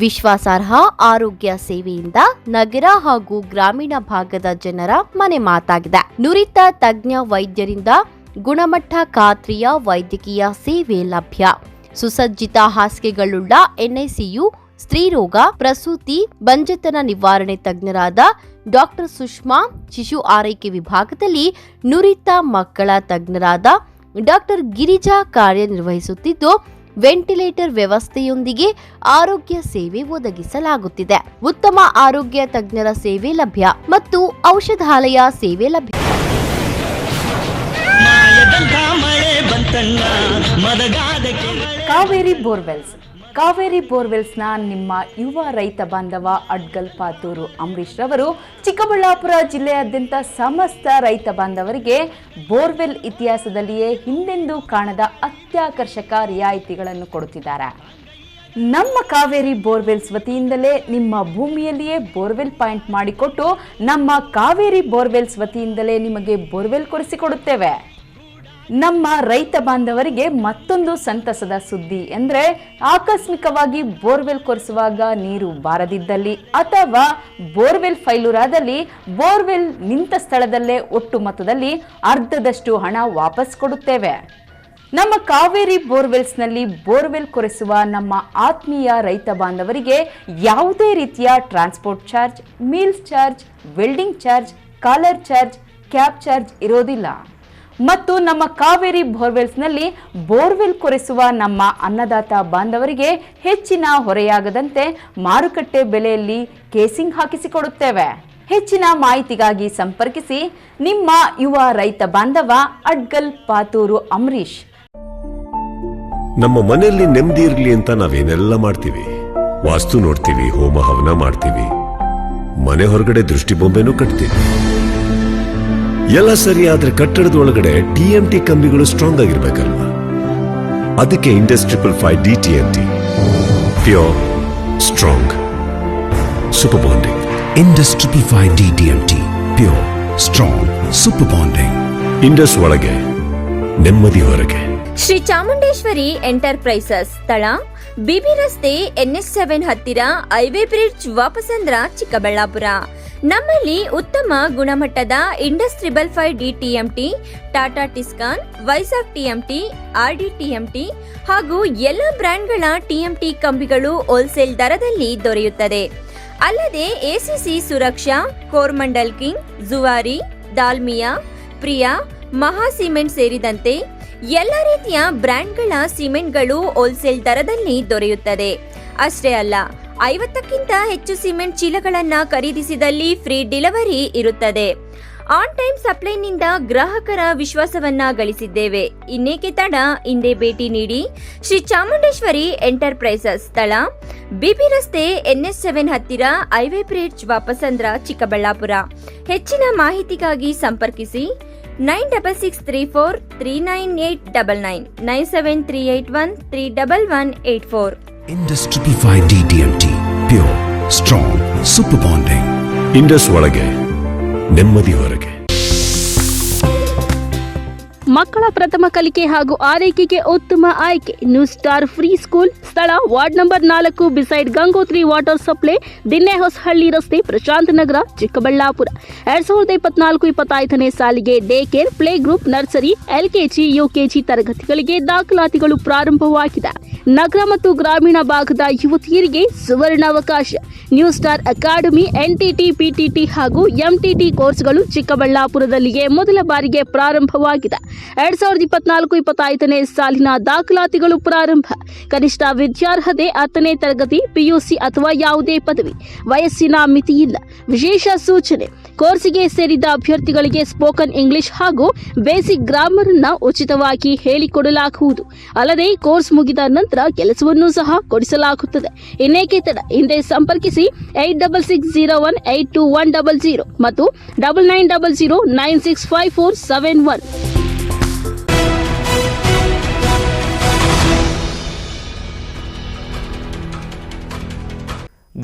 ವಿಶ್ವಾಸಾರ್ಹ ಆರೋಗ್ಯ ಸೇವೆಯಿಂದ ನಗರ ಹಾಗೂ ಗ್ರಾಮೀಣ ಭಾಗದ ಜನರ ಮನೆ ಮಾತಾಗಿದೆ. ನುರಿತ ತಜ್ಞ ವೈದ್ಯರಿಂದ ಗುಣಮಟ್ಟ ಖಾತ್ರಿಯ ವೈದ್ಯಕೀಯ ಸೇವೆ ಲಭ್ಯ. ಸುಸಜ್ಜಿತ ಹಾಸಿಗೆಗಳುಳ್ಳ NICU, ಸ್ತ್ರೀರೋಗ, ಪ್ರಸೂತಿ, ಬಂಜೆತನ ನಿವಾರಣೆ ತಜ್ಞರಾದ ಡಾಕ್ಟರ್ ಸುಷ್ಮಾ, ಶಿಶು ಆರೈಕೆ ವಿಭಾಗದಲ್ಲಿ ನುರಿತ ಮಕ್ಕಳ ತಜ್ಞರಾದ ಡಾಕ್ಟರ್ ಗಿರಿಜಾ ಕಾರ್ಯನಿರ್ವಹಿಸುತ್ತಿದ್ದು, ವೆಂಟಿಲೇಟರ್ ವ್ಯವಸ್ಥೆಯೊಂದಿಗೆ ಆರೋಗ್ಯ ಸೇವೆ ಒದಗಿಸಲಾಗುತ್ತಿದೆ. ಉತ್ತಮ ಆರೋಗ್ಯ ತಜ್ಞರ ಸೇವೆ ಲಭ್ಯ ಮತ್ತು ಔಷಧಾಲಯ ಸೇವೆ ಲಭ್ಯ. ಕಾವೇರಿ ಬೋರ್ವೆಲ್ಸ್. ಕಾವೇರಿ ಬೋರ್ವೆಲ್ಸ್ನ ನಿಮ್ಮ ಯುವ ರೈತ ಬಾಂಧವ ಅಡ್ಗಲ್ ಪಾತೂರು ಅಂಬರೀಶ್ ರವರು ಚಿಕ್ಕಬಳ್ಳಾಪುರ ಜಿಲ್ಲೆಯಾದ್ಯಂತ ಸಮಸ್ತ ರೈತ ಬಾಂಧವರಿಗೆ ಬೋರ್ವೆಲ್ ಇತಿಹಾಸದಲ್ಲಿಯೇ ಹಿಂದೆಂದೂ ಕಾಣದ ಅತ್ಯಾಕರ್ಷಕ ರಿಯಾಯಿತಿಗಳನ್ನು ಕೊಡುತ್ತಿದ್ದಾರೆ. ನಮ್ಮ ಕಾವೇರಿ ಬೋರ್ವೆಲ್ಸ್ ವತಿಯಿಂದಲೇ ನಿಮ್ಮ ಭೂಮಿಯಲ್ಲಿಯೇ ಬೋರ್ವೆಲ್ ಪಾಯಿಂಟ್ ಮಾಡಿಕೊಟ್ಟು ನಮ್ಮ ಕಾವೇರಿ ಬೋರ್ವೆಲ್ಸ್ ವತಿಯಿಂದಲೇ ನಿಮಗೆ ಬೋರ್ವೆಲ್ ಕೊಡಿಸಿಕೊಡುತ್ತೇವೆ. ನಮ್ಮ ರೈತ ಬಾಂಧವರಿಗೆ ಮತ್ತೊಂದು ಸಂತಸದ ಸುದ್ದಿ ಎಂದರೆ, ಆಕಸ್ಮಿಕವಾಗಿ ಬೋರ್ವೆಲ್ ಕೊರೆಸುವಾಗ ನೀರು ಬಾರದಿದ್ದಲ್ಲಿ ಅಥವಾ ಬೋರ್ವೆಲ್ ಫೈಲೂರಾದಲ್ಲಿ ಬೋರ್ವೆಲ್ ನಿಂತ ಸ್ಥಳದಲ್ಲೇ ಒಟ್ಟು ಮೊತ್ತದಲ್ಲಿ ಅರ್ಧದಷ್ಟು ಹಣ ವಾಪಸ್ ಕೊಡುತ್ತೇವೆ. ನಮ್ಮ ಕಾವೇರಿ ಬೋರ್ವೆಲ್ಸ್ನಲ್ಲಿ ಬೋರ್ವೆಲ್ ಕೊರೆಸುವ ನಮ್ಮ ಆತ್ಮೀಯ ರೈತ ಬಾಂಧವರಿಗೆ ಯಾವುದೇ ರೀತಿಯ transport charge, meals charge, welding charge, collar charge, cab charge ಇರೋದಿಲ್ಲ. ಮತ್ತು ನಮ್ಮ ಕಾವೇರಿ ಬೋರ್ವೆಲ್ಸ್ನಲ್ಲಿ ಬೋರ್ವೆಲ್ ಕೊರೆಸುವ ನಮ್ಮ ಅನ್ನದಾತ ಬಾಂಧವರಿಗೆ ಹೆಚ್ಚಿನ ಹೊರೆಯಾಗದಂತೆ ಮಾರುಕಟ್ಟೆ ಬೆಲೆಯಲ್ಲಿ ಕೇಸಿಂಗ್ ಹಾಕಿಸಿಕೊಡುತ್ತೇವೆ. ಹೆಚ್ಚಿನ ಮಾಹಿತಿಗಾಗಿ ಸಂಪರ್ಕಿಸಿ ನಿಮ್ಮ ಯುವ ರೈತ ಬಾಂಧವ ಅಡ್ಗಲ್ ಪಾತೂರು ಅಂಬರೀಶ್. ನಮ್ಮ ಮನೆಯಲ್ಲಿ ನೆಮ್ಮದಿ ಇರಲಿ ಅಂತ ನಾವೇನೆಲ್ಲ ಮಾಡ್ತೀವಿ. ವಾಸ್ತು ನೋಡ್ತೀವಿ, ಹೋಮ ಹವನ ಮಾಡ್ತೀವಿ, ಮನೆ ಹೊರಗಡೆ ದೃಷ್ಟಿ ಬೊಂಬೆನೂ ಕಟ್ತೀವಿ. ಎಲ್ಲ ಸರಿ ಆದ್ರೆ ಕಟ್ಟಡದ ಒಳಗಡೆ TMT ಕಂಬಿಗಳು ಸ್ಟ್ರಾಂಗ್ ಆಗಿರ್ಬೇಕಲ್ವಾ? ಅದಕ್ಕೆ Indus 555 DTMT, pure, strong, super bonding. Indus 555 DTMT, pure, strong, super bonding. Indus ಒಳಗೆ ನೆಮ್ಮದಿ ಹೊರಗೆ. ಶ್ರೀ ಚಾಮುಂಡೇಶ್ವರಿ ಎಂಟರ್ಪ್ರೈಸಸ್, ಸ್ಥಳ ಬಿಬಿ ರಸ್ತೆ NH7 ಹತ್ತಿರ ಹೈವೇ ಬ್ರಿಡ್ಜ್, ವಾಪಸಂದ್ರ, ಚಿಕ್ಕಬಳ್ಳಾಪುರ. ನಮ್ಮಲ್ಲಿ ಉತ್ತಮ ಗುಣಮಟ್ಟದ Indus 555 DTMT, Tata Tiscon, Vizag TMT, RD TMT ಹಾಗೂ ಎಲ್ಲ ಬ್ರ್ಯಾಂಡ್ಗಳ TMT ಕಂಬಿಗಳು ಹೋಲ್ಸೇಲ್ ದರದಲ್ಲಿ ದೊರೆಯುತ್ತದೆ. ಅಲ್ಲದೆ ACC ಸುರಕ್ಷಾ, ಕೋರ್ಮಂಡಲ್ ಕಿಂಗ್, ಜುವಾರಿ, ದಾಲ್ಮಿಯಾ, ಪ್ರಿಯಾ, ಮಹಾ ಸಿಮೆಂಟ್ ಸೇರಿದಂತೆ ಎಲ್ಲ ರೀತಿಯ ಬ್ರ್ಯಾಂಡ್ಗಳ ಸಿಮೆಂಟ್ಗಳು ಹೋಲ್ಸೇಲ್ ದರದಲ್ಲಿ ದೊರೆಯುತ್ತದೆ. ಅಷ್ಟೇ ಅಲ್ಲ, 50ಕ್ಕಿಂತ ಹೆಚ್ಚು ಸಿಮೆಂಟ್ ಚೀಲಗಳನ್ನು ಖರೀದಿಸಿದಲ್ಲಿ ಫ್ರೀ ಡೆಲಿವರಿ ಇರುತ್ತದೆ. ಆನ್ ಟೈಮ್ ಸಪ್ಲೈನಿಂದ ಗ್ರಾಹಕರ ವಿಶ್ವಾಸವನ್ನ ಗಳಿಸಿದ್ದೇವೆ. ಇನ್ನೇಕೆ ತಡ, ಹಿಂದೆ ಭೇಟಿ ನೀಡಿ. ಶ್ರೀ ಚಾಮುಂಡೇಶ್ವರಿ ಎಂಟರ್ಪ್ರೈಸಸ್, ಸ್ಥಳ ಬಿಬಿ ರಸ್ತೆ NH7 ಹತ್ತಿರ ಹೈವೇ ಬ್ರಿಡ್ಜ್, ವಾಪಸಂದ್ರ, ಚಿಕ್ಕಬಳ್ಳಾಪುರ. ಹೆಚ್ಚಿನ ಮಾಹಿತಿಗಾಗಿ ಸಂಪರ್ಕಿಸಿ 9663439899 9738131184. Indus 555 DTMT, pure, strong, super bonding. Indus ಒಳಗೆ ನೆಮ್ಮದಿ ಹೊರಗೆ. ಮಕ್ಕಳ ಪ್ರಥಮ ಕಲಿಕೆ ಹಾಗೂ ಆರೈಕೆಗೆ ಉತ್ತಮ ಆಯ್ಕೆ ನ್ಯೂ ಸ್ಟಾರ್ ಫ್ರೀ ಸ್ಕೂಲ್. ಸ್ಥಳ ward number 4, beside Gangotri water supply, Dinne Hosahalli ರಸ್ತೆ, ಪ್ರಶಾಂತ್ ನಗರ, ಚಿಕ್ಕಬಳ್ಳಾಪುರ. 2024-25ನೇ ಸಾಲಿಗೆ day care, play group, nursery, LKG, UKG ತರಗತಿಗಳಿಗೆ ದಾಖಲಾತಿಗಳು ಪ್ರಾರಂಭವಾಗಿದೆ. ನಗರ ಮತ್ತು ಗ್ರಾಮೀಣ ಭಾಗದ ಯುವತಿಯರಿಗೆ ಸುವರ್ಣಾವಕಾಶ. New star academy NTT, PTT ಹಾಗೂ MTT ಕೋರ್ಸ್ಗಳು ಚಿಕ್ಕಬಳ್ಳಾಪುರದಲ್ಲಿಯೇ ಮೊದಲ ಬಾರಿಗೆ ಪ್ರಾರಂಭವಾಗಿದೆ. 2024-25ನೇ ಸಾಲಿನ ದಾಖಲಾತಿಗಳು ಪ್ರಾರಂಭ. ಕನಿಷ್ಠ ವಿದ್ಯಾರ್ಹತೆ 10ನೇ ತರಗತಿ, PUC ಅಥವಾ ಯಾವುದೇ ಪದವಿ. ವಯಸ್ಸಿನ ಮಿತಿಯಿಲ್ಲ. ವಿಶೇಷ ಸೂಚನೆ: ಕೋರ್ಸಿಗೆ ಸೇರಿದ ಅಭ್ಯರ್ಥಿಗಳಿಗೆ ಸ್ಪೋಕನ್ ಇಂಗ್ಲಿಷ್ ಹಾಗೂ ಬೇಸಿಕ್ ಗ್ರಾಮರ್ ಅನ್ನು ಉಚಿತವಾಗಿ ಹೇಳಿಕೊಡಲಾಗುವುದು. ಅಲ್ಲದೆ ಕೋರ್ಸ್ ಮುಗಿದ ನಂತರ ಕೆಲಸವನ್ನು ಸಹ ಕೊಡಿಸಲಾಗುತ್ತದೆ. ಇನ್ನೇಕೆ ತಡ, ಹಿಂದೆ ಸಂಪರ್ಕಿಸಿ 8660182100 ಮತ್ತು 9900965471.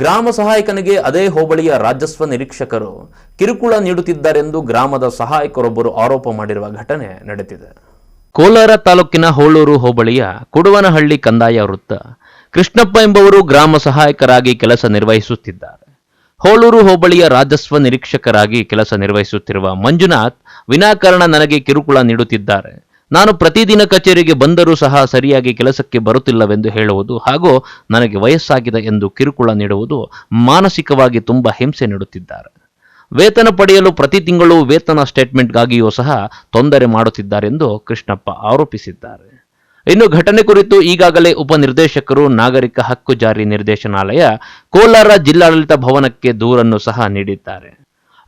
ಗ್ರಾಮ ಸಹಾಯಕನಿಗೆ ಅದೇ ಹೋಬಳಿಯ ರಾಜಸ್ವ ನಿರೀಕ್ಷಕರು ಕಿರುಕುಳ ನೀಡುತ್ತಿದ್ದಾರೆಂದು ಗ್ರಾಮದ ಸಹಾಯಕರೊಬ್ಬರು ಆರೋಪ ಮಾಡಿರುವ ಘಟನೆ ನಡೆದಿದೆ. ಕೋಲಾರ ತಾಲೂಕಿನ ಹೋಳೂರು ಹೋಬಳಿಯ ಕುಡುವನಹಳ್ಳಿ ಕಂದಾಯ ವೃತ್ತ ಕೃಷ್ಣಪ್ಪ ಎಂಬುವರು ಗ್ರಾಮ ಸಹಾಯಕರಾಗಿ ಕೆಲಸ ನಿರ್ವಹಿಸುತ್ತಿದ್ದಾರೆ. ಹೋಳೂರು ಹೋಬಳಿಯ ರಾಜಸ್ವ ನಿರೀಕ್ಷಕರಾಗಿ ಕೆಲಸ ನಿರ್ವಹಿಸುತ್ತಿರುವ ಮಂಜುನಾಥ್ ವಿನಾಕಾರಣ ನನಗೆ ಕಿರುಕುಳ ನೀಡುತ್ತಿದ್ದಾರೆ. ನಾನು ಪ್ರತಿದಿನ ಕಚೇರಿಗೆ ಬಂದರೂ ಸಹ ಸರಿಯಾಗಿ ಕೆಲಸಕ್ಕೆ ಬರುತ್ತಿಲ್ಲವೆಂದು ಹೇಳುವುದು ಹಾಗೂ ನನಗೆ ವಯಸ್ಸಾಗಿದೆ ಎಂದು ಕಿರುಕುಳ ನೀಡುವುದು, ಮಾನಸಿಕವಾಗಿ ತುಂಬಾ ಹಿಂಸೆ ನೀಡುತ್ತಿದ್ದಾರೆ. ವೇತನ ಪಡೆಯಲು ಪ್ರತಿ ತಿಂಗಳು ವೇತನ ಸ್ಟೇಟ್ಮೆಂಟ್ಗಾಗಿಯೂ ಸಹ ತೊಂದರೆ ಮಾಡುತ್ತಿದ್ದಾರೆಂದು ಕೃಷ್ಣಪ್ಪ ಆರೋಪಿಸಿದ್ದಾರೆ. ಇನ್ನು ಘಟನೆ ಕುರಿತು ಈಗಾಗಲೇ ಉಪನಿರ್ದೇಶಕರು ನಾಗರಿಕ ಹಕ್ಕು ಜಾರಿ ನಿರ್ದೇಶನಾಲಯ ಕೋಲಾರ ಜಿಲ್ಲಾಡಳಿತ ಭವನಕ್ಕೆ ದೂರನ್ನು ಸಹ ನೀಡಿದ್ದಾರೆ.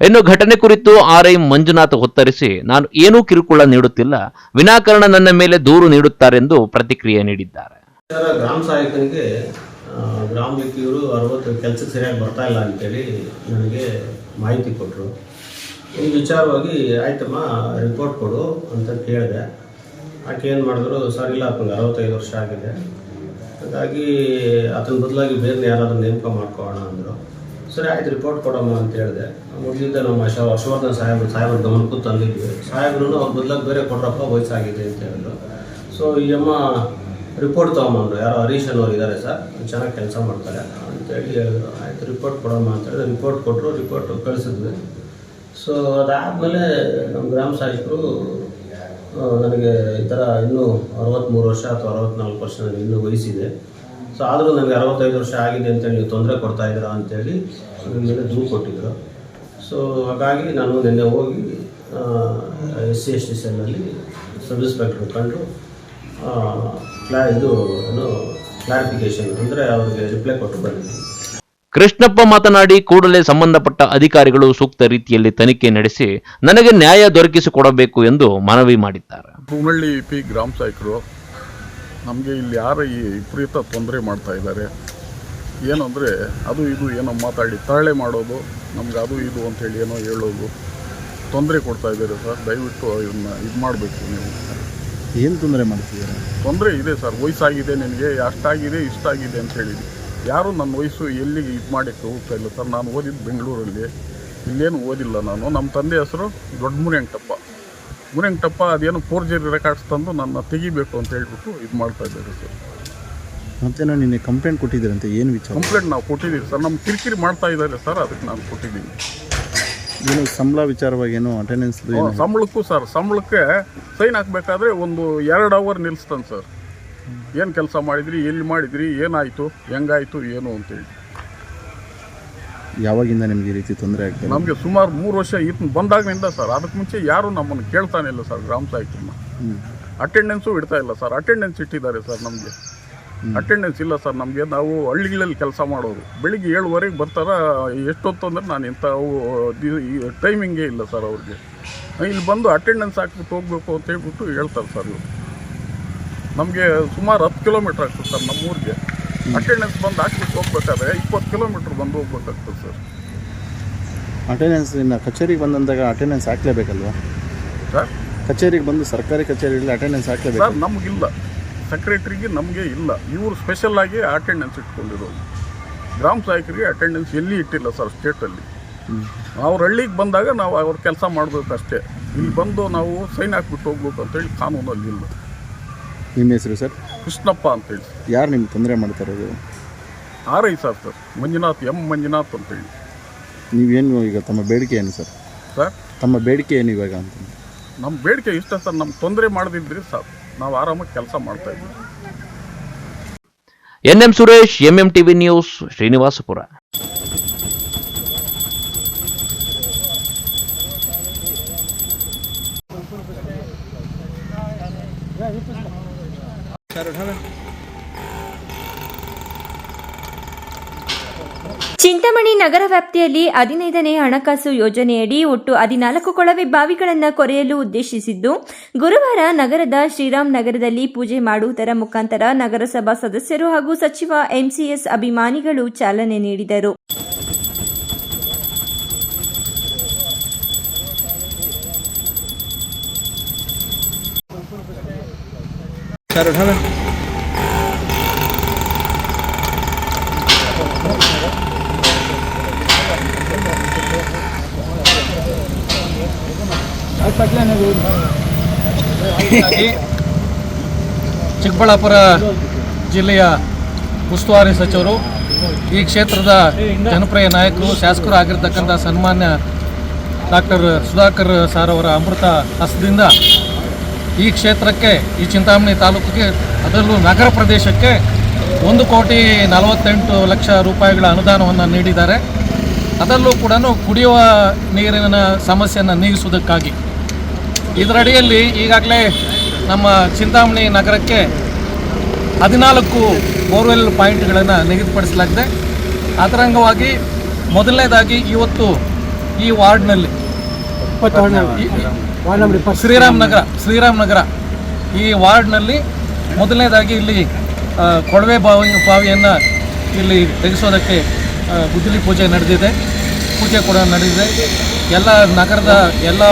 ಇನ್ನು ಘಟನೆ ಕುರಿತು RI ಮಂಜುನಾಥ್ ಉತ್ತರಿಸಿ, ನಾನು ಏನೂ ಕಿರುಕುಳ ನೀಡುತ್ತಿಲ್ಲ, ವಿನಾಕಾರಣ ನನ್ನ ಮೇಲೆ ದೂರು ನೀಡುತ್ತಾರೆಂದು ಪ್ರತಿಕ್ರಿಯೆ ನೀಡಿದ್ದಾರೆ. ಗ್ರಾಮ ಸಹಾಯಕನಿಗೆ ಗ್ರಾಮ ವ್ಯಕ್ತಿಯವರು 60 ಕೆಲಸಕ್ಕೆ ಸರಿಯಾಗಿ ಬರ್ತಾ ಇಲ್ಲ ಅಂತೇಳಿ ನನಗೆ ಮಾಹಿತಿ ಕೊಟ್ಟರು. ಈ ವಿಚಾರವಾಗಿ ಆಯ್ತಮ್ಮ ರಿಪೋರ್ಟ್ ಕೊಡು ಅಂತ ಕೇಳಿದೆ. ಆಕೆ ಏನು ಮಾಡಿದ್ರು, ಸರ್ ಇಲ್ಲ ಆತನಿಗೆ 65 ವರ್ಷ ಆಗಿದೆ, ಹಾಗಾಗಿ ಆತನ ಬದಲಾಗಿ ಬೇರೆ ಯಾರಾದರೂ ನೇಮಕ ಮಾಡ್ಕೊಳ್ಳೋಣ ಅಂದರು. ಸರಿ ಆಯ್ತು ರಿಪೋರ್ಟ್ ಕೊಡಮ್ಮ ಅಂತ ಹೇಳಿದೆ. ಮೊದಲಿದ್ದ ನಮ್ಮ ಹರ್ಷವರ್ಧನ್ ಸಾಹೇಬ್ರ ಗಮನಕ್ಕೂ ತಂದಿದ್ವಿ. ಸಾಹೇಬ್ರು ಅವ್ರ ಬದಲಾಗಿ ಬೇರೆ ಕೊಡ್ರಪ್ಪ, ವಯಸ್ಸಾಗಿದೆ ಅಂತ ಹೇಳಿದ್ರು. ಸೊ ಈ ಅಮ್ಮ ರಿಪೋರ್ಟ್ ತೊಗೊಂಬಂದ್ರು. ಯಾರೋ ಹರೀಶ್ ಅನ್ನೋರು ಇದ್ದಾರೆ ಸರ್, ಚೆನ್ನಾಗಿ ಕೆಲಸ ಮಾಡ್ತಾರೆ ಅಂತೇಳಿ ಹೇಳಿದ್ರು. ಆಯಿತು ರಿಪೋರ್ಟ್ ಕೊಡಮ್ಮ ಅಂತ ಹೇಳಿದ್ರೆ ರಿಪೋರ್ಟ್ ಕೊಟ್ಟರು. ರಿಪೋರ್ಟ್ ಕಳಿಸಿದ್ವಿ. ಸೊ ಅದಾದಮೇಲೆ ನಮ್ಮ ಗ್ರಾಮ ಸಹಾಯಕರು ನನಗೆ ಈ ಥರ ಇನ್ನೂ 63 ವರ್ಷ ಅಥವಾ 64 ವರ್ಷ ನನಗೆ ಇನ್ನೂ ವಯಸ್ಸಿದೆ, ಸೊ ಆದರೂ ನನಗೆ 65 ವರ್ಷ ಆಗಿದೆ ಅಂತೇಳಿ ನೀವು ತೊಂದರೆ ಕೊಡ್ತಾ ಇದ್ದೀರಾ ಅಂತೇಳಿ ನನ್ನ ಮೇಲೆ ದೂರು ಕೊಟ್ಟಿದ್ದರು. ಸೊ ಹಾಗಾಗಿ ನಾನು ನಿನ್ನೆ ಹೋಗಿ SC/ST ಸೆಲ್ಲಲ್ಲಿ ಸಬ್ ಇನ್ಸ್ಪೆಕ್ಟ್ರ್ ಕಂಡು ಕ್ಲಾರಿಫಿಕೇಶನ್ ಅಂದರೆ ಅವರಿಗೆ ರಿಪ್ಲೈ ಕೊಟ್ಟು ಬಂದಿದ್ದೀನಿ. ಕೃಷ್ಣಪ್ಪ ಮಾತನಾಡಿ, ಕೂಡಲೇ ಸಂಬಂಧಪಟ್ಟ ಅಧಿಕಾರಿಗಳು ಸೂಕ್ತ ರೀತಿಯಲ್ಲಿ ತನಿಖೆ ನಡೆಸಿ ನನಗೆ ನ್ಯಾಯ ದೊರಕಿಸಿಕೊಡಬೇಕು ಎಂದು ಮನವಿ ಮಾಡಿದ್ದಾರೆ. ಕುಮಳ್ಳಿ ಪಿ ಗ್ರಾಮ ಸಹಾಯಕರು ನಮಗೆ ಇಲ್ಲಿ ಯಾರು ಈ ವಿಪರೀತ ತೊಂದರೆ ಮಾಡ್ತಾ ಇದ್ದಾರೆ. ಏನಂದರೆ ಅದು ಇದು ಏನೋ ಮಾತಾಡಿ ತರಳೆ ಮಾಡೋದು, ನಮ್ಗೆ ಅದು ಇದು ಅಂತೇಳಿ ಏನೋ ಹೇಳೋದು, ತೊಂದರೆ ಕೊಡ್ತಾ ಇದ್ದಾರೆ ಸರ್. ದಯವಿಟ್ಟು ಇದನ್ನ ಇದು ಮಾಡಬೇಕು. ನೀವು ಏನು ತೊಂದರೆ ಮಾಡ್ತಿದ್ದೀರಾ? ತೊಂದರೆ ಇದೆ ಸರ್. ವಯಸ್ಸಾಗಿದೆ, ನಿನಗೆ ಅಷ್ಟಾಗಿದೆ ಇಷ್ಟಾಗಿದೆ ಅಂತ ಹೇಳಿದ್ವಿ. ಯಾರೂ ನನ್ನ ವಯಸ್ಸು ಎಲ್ಲಿಗೆ ಇದು ಮಾಡೋಕ್ಕೆ ಹೋಗ್ತಾ ಇಲ್ಲ ಸರ್. ನಾನು ಓದಿದ್ದು ಬೆಂಗಳೂರಲ್ಲಿ, ಇಲ್ಲೇನು ಓದಿಲ್ಲ ನಾನು. ನಮ್ಮ ತಂದೆ ಹೆಸರು ದೊಡ್ಡ ಮುನಿಯಂಟಪ್ಪ ಅದೇನೋ ಫೋರ್ಜರಿ ರೆಕಾರ್ಡ್ಸ್ ತಂದು ನನ್ನ ತೆಗಿಬೇಕು ಅಂತ ಹೇಳ್ಬಿಟ್ಟು ಇದು ಮಾಡ್ತಾ ಇದ್ದಾರೆ ಸರ್. ಮತ್ತೇನೋ ನಿನ್ನೆ ಕಂಪ್ಲೇಂಟ್ ಕೊಟ್ಟಿದ್ದೀರಂತೆ, ಏನು ವಿಚಾರ? ಕಂಪ್ಲೇಂಟ್ ನಾವು ಕೊಟ್ಟಿದ್ದೀವಿ ಸರ್. ನಮ್ಮ ಕಿರಿಕಿರಿ ಮಾಡ್ತಾ ಇದ್ದಾರೆ ಸರ್, ಅದಕ್ಕೆ ನಾನು ಕೊಟ್ಟಿದ್ದೀನಿ. ಏನು ಸಂಬಳ ವಿಚಾರವಾಗಿ ಏನೋ ಅಟೆಂಡೆನ್ಸ್? ಸಂಬಳಕ್ಕೂ ಸರ್, ಸಂಬಳಕ್ಕೆ ಸೈನ್ ಹಾಕಬೇಕಾದ್ರೆ ಒಂದು 2 ಅವರ್ ನಿಲ್ಲಿಸ್ತಾನೆ ಸರ್. ಏನು ಕೆಲಸ ಮಾಡಿದ್ರಿ, ಎಲ್ಲಿ ಮಾಡಿದ್ರಿ, ಏನಾಯಿತು, ಹೆಂಗಾಯಿತು, ಏನು ಅಂತೇಳಿ. ಯಾವಾಗಿಂದ ನಿಮಗೆ ಈ ರೀತಿ ತೊಂದರೆ ಆಗ್ತದೆ? ನಮಗೆ ಸುಮಾರು 3 ವರ್ಷ ಬಂದಾಗಿನಿಂದ ಸರ್. ಅದಕ್ಕೆ ಮುಂಚೆ ಯಾರೂ ನಮ್ಮನ್ನು ಕೇಳ್ತಾನೆ ಇಲ್ಲ ಸರ್. ಗ್ರಾಮ ಸಹಾಯಕರನ್ನ ಅಟೆಂಡೆನ್ಸು ಇಡ್ತಾ ಇಲ್ಲ ಸರ್. ಅಟೆಂಡೆನ್ಸ್ ಇಟ್ಟಿದ್ದಾರೆ ಸರ್. ನಮಗೆ ಅಟೆಂಡೆನ್ಸ್ ಇಲ್ಲ ಸರ್. ನಮಗೆ ನಾವು ಹಳ್ಳಿಗಳಲ್ಲಿ ಕೆಲಸ ಮಾಡೋರು. ಬೆಳಿಗ್ಗೆ 7:00 ಬರ್ತಾರ. ಎಷ್ಟೊತ್ತು ಅಂದರೆ ನಾನು ಇಂಥ ಟೈಮಿಂಗೇ ಇಲ್ಲ ಸರ್ ಅವ್ರಿಗೆ. ಇಲ್ಲಿ ಬಂದು ಅಟೆಂಡೆನ್ಸ್ ಹಾಕ್ಬಿಟ್ಟು ಹೋಗ್ಬೇಕು ಅಂತ ಹೇಳ್ಬಿಟ್ಟು ಹೇಳ್ತಾರೆ ಸರ್ ಇವರು. ನಮಗೆ ಸುಮಾರು 10 ಕಿಲೋಮೀಟ್ರ್ ಆಗ್ತದೆ ಸರ್ ನಮ್ಮೂರಿಗೆ. ಅಟೆಂಡೆನ್ಸ್ ಬಂದು ಹಾಕ್ಬಿಟ್ಟು ಹೋಗ್ಬೇಕಾದ್ರೆ 20 ಕಿಲೋಮೀಟ್ರ್ ಬಂದು ಹೋಗ್ಬೇಕಾಗ್ತದೆ ಸರ್. ಅಟೆಂಡೆನ್ಸ್ ಇನ್ನು ಕಚೇರಿಗೆ ಬಂದಂದಾಗ ಅಟೆಂಡೆನ್ಸ್ ಹಾಕ್ಲೇಬೇಕಲ್ವಾ ಸರ್? ಕಚೇರಿಗೆ ಬಂದು ಸರ್ಕಾರಿ ಕಚೇರಿಯಲ್ಲಿ ಅಟೆಂಡೆನ್ಸ್ ಹಾಕ್ಲೇಬೇಕು ಸರ್. ನಮಗಿಲ್ಲ, ಸೆಕ್ರೆಟ್ರಿಗೆ ನಮಗೆ ಇಲ್ಲ. ಇವರು ಸ್ಪೆಷಲ್ಲಾಗಿ ಅಟೆಂಡೆನ್ಸ್ ಇಟ್ಕೊಂಡಿರೋದು. ಗ್ರಾಮ ಸಹಾಯಕರಿಗೆ ಅಟೆಂಡೆನ್ಸ್ ಎಲ್ಲಿ ಇಟ್ಟಿಲ್ಲ ಸರ್ ಸ್ಟೇಟಲ್ಲಿ. ಅವ್ರ ಹಳ್ಳಿಗೆ ಬಂದಾಗ ನಾವು ಅವ್ರ ಕೆಲಸ ಮಾಡಬೇಕಷ್ಟೇ. ಇಲ್ಲಿ ಬಂದು ನಾವು ಸೈನ್ ಹಾಕ್ಬಿಟ್ಟು ಹೋಗ್ಬೇಕು ಅಂತೇಳಿ ಕಾನೂನಲ್ಲಿ ಇಲ್ಲ. ನಿಮ್ಮ ಹೆಸರು ಸರ್? ಕೃಷ್ಣಪ್ಪ ಅಂತೇಳಿ. ಯಾರು ನಿಮ್ಗೆ ತೊಂದರೆ ಮಾಡ್ತಾರೋದು? RI sir. ಮಂಜುನಾಥ್, ಮಂಜುನಾಥ್ ಅಂತೇಳಿ. ನೀವೇನು ಈಗ ತಮ್ಮ ಬೇಡಿಕೆ ಏನು ಸರ್? ಸರ್, ತಮ್ಮ ಬೇಡಿಕೆ ಏನು ಇವಾಗ ಅಂತ? ನಮ್ಮ ಬೇಡಿಕೆ ಇಷ್ಟ ಸರ್. ನಮ್ಗೆ ತೊಂದರೆ ಮಾಡದಿದ್ರಿ ಸರ್, ನಾವು ಆರಾಮಾಗಿ ಕೆಲಸ ಮಾಡ್ತಾ ಇದ್ದೀವಿ. NM Suresh, MMTV news, Srinivaspur. Chintamani ನಗರ ವ್ಯಾಪ್ತಿಯಲ್ಲಿ 15ನೇ ಹಣಕಾಸು ಯೋಜನೆಯಡಿ ಒಟ್ಟು 14 ಕೊಳವೆ ಬಾವಿಗಳನ್ನು ಕೊರೆಯಲು ಉದ್ದೇಶಿಸಿದ್ದು, ಗುರುವಾರ ನಗರದ ಶ್ರೀರಾಮ್ ನಗರದಲ್ಲಿ ಪೂಜೆ ಮಾಡುವುದರ ಮುಖಾಂತರ ನಗರಸಭಾ ಸದಸ್ಯರು ಹಾಗೂ ಸಚಿವ MCS ಅಭಿಮಾನಿಗಳು ಚಾಲನೆ ನೀಡಿದರು. ಚಿಕ್ಕಬಳ್ಳಾಪುರ ಜಿಲ್ಲೆಯ ಉಸ್ತುವಾರಿ ಸಚಿವರು, ಈ ಕ್ಷೇತ್ರದ ಜನಪ್ರಿಯ ನಾಯಕರು, ಶಾಸಕರು ಆಗಿರ್ತಕ್ಕಂಥ ಸನ್ಮಾನ್ಯ ಡಾಕ್ಟರ್ ಸುಧಾಕರ್ ಸರ್ ಅವರ ಅಮೃತ ಹಸ್ತದಿಂದ ಈ ಕ್ಷೇತ್ರಕ್ಕೆ, ಈ ಚಿಂತಾಮಣಿ ತಾಲೂಕಿಗೆ, ಅದರಲ್ಲೂ ನಗರ ಪ್ರದೇಶಕ್ಕೆ 1,48,00,000 ರೂಪಾಯಿಗಳ ಅನುದಾನವನ್ನು ನೀಡಿದ್ದಾರೆ. ಅದರಲ್ಲೂ ಕೂಡ ಕುಡಿಯುವ ನೀರಿನ ಸಮಸ್ಯೆಯನ್ನು ನೀಗಿಸುವುದಕ್ಕಾಗಿ ಇದರಡಿಯಲ್ಲಿ ಈಗಾಗಲೇ ನಮ್ಮ ಚಿಂತಾಮಣಿ ನಗರಕ್ಕೆ 14 ಬೋರ್ವೆಲ್ ಪಾಯಿಂಟ್ಗಳನ್ನು ನಿಗದಿಪಡಿಸಲಾಗಿದೆ. ಅದರ ಅಂಗವಾಗಿ ಮೊದಲನೇದಾಗಿ ಇವತ್ತು ಈ ವಾರ್ಡ್ನಲ್ಲಿ ಶ್ರೀರಾಮ್ ನಗರ ಈ ವಾರ್ಡ್ನಲ್ಲಿ ಮೊದಲನೇದಾಗಿ ಇಲ್ಲಿ ಕೊಳವೆ ಬಾವಿಯನ್ನು ಇಲ್ಲಿ ತೆಗೆಸೋದಕ್ಕೆ ಗುದ್ದಲಿ ಪೂಜೆ ನಡೆದಿದೆ. ಪೂಜೆ ಕೂಡ ನಡೆದಿದೆ. ಎಲ್ಲ ನಗರದ ಎಲ್ಲ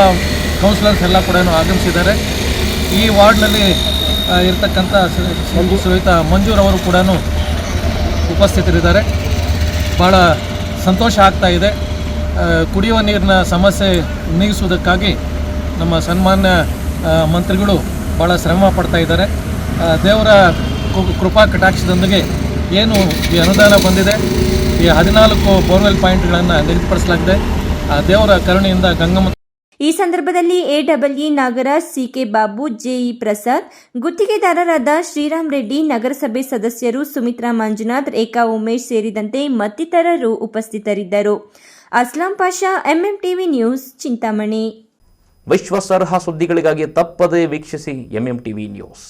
ಕೌನ್ಸಿಲರ್ಸ್ ಎಲ್ಲ ಕೂಡ ಆಗಮಿಸಿದ್ದಾರೆ. ಈ ವಾರ್ಡ್ನಲ್ಲಿ ಇರ್ತಕ್ಕಂಥ ಶ್ರೀಯುತ ಮಂಜೂರವರು ಕೂಡ ಉಪಸ್ಥಿತರಿದ್ದಾರೆ. ಭಾಳ ಸಂತೋಷ ಆಗ್ತಾ ಇದೆ. ಕುಡಿಯುವ ನೀರಿನ ಸಮಸ್ಯೆ ನೀಗಿಸುವುದಕ್ಕಾಗಿ ನಮ್ಮ ಸನ್ಮಾನ್ಯ ಮಂತ್ರಿಗಳು ಭಾಳ ಶ್ರಮ ಪಡ್ತಾ ಇದ್ದಾರೆ. ದೇವರ ಕೃಪಾ ಕಟಾಕ್ಷದೊಂದಿಗೆ ಏನು ಈ ಅನುದಾನ ಬಂದಿದೆ, ಈ 14 ಬೋರ್ವೆಲ್ ಪಾಯಿಂಟ್ಗಳನ್ನು ನಿಗದಿಪಡಿಸಲಾಗಿದೆ. ಆ ದೇವರ ಕರುಣೆಯಿಂದ ಗಂಗಮ್ಮ. ಈ ಸಂದರ್ಭದಲ್ಲಿ AEE Nagaraj, CK Babu, JE Prasad, ಗುತ್ತಿಗೆದಾರರಾದ Shriram Reddy, ನಗರಸಭೆ ಸದಸ್ಯರು ಸುಮಿತ್ರಾ ಮಂಜುನಾಥ್, ರೇಖಾ ಉಮೇಶ್ ಸೇರಿದಂತೆ ಮತ್ತಿತರರು ಉಪಸ್ಥಿತರಿದ್ದರು. Aslam Pasha, MMTV news, Chintamani. ವಿಶ್ವಾಸಾರ್ಹ ಸುದ್ದಿಗಳಿಗಾಗಿ ತಪ್ಪದೇ ವೀಕ್ಷಿಸಿ MMTV ನ್ಯೂಸ್.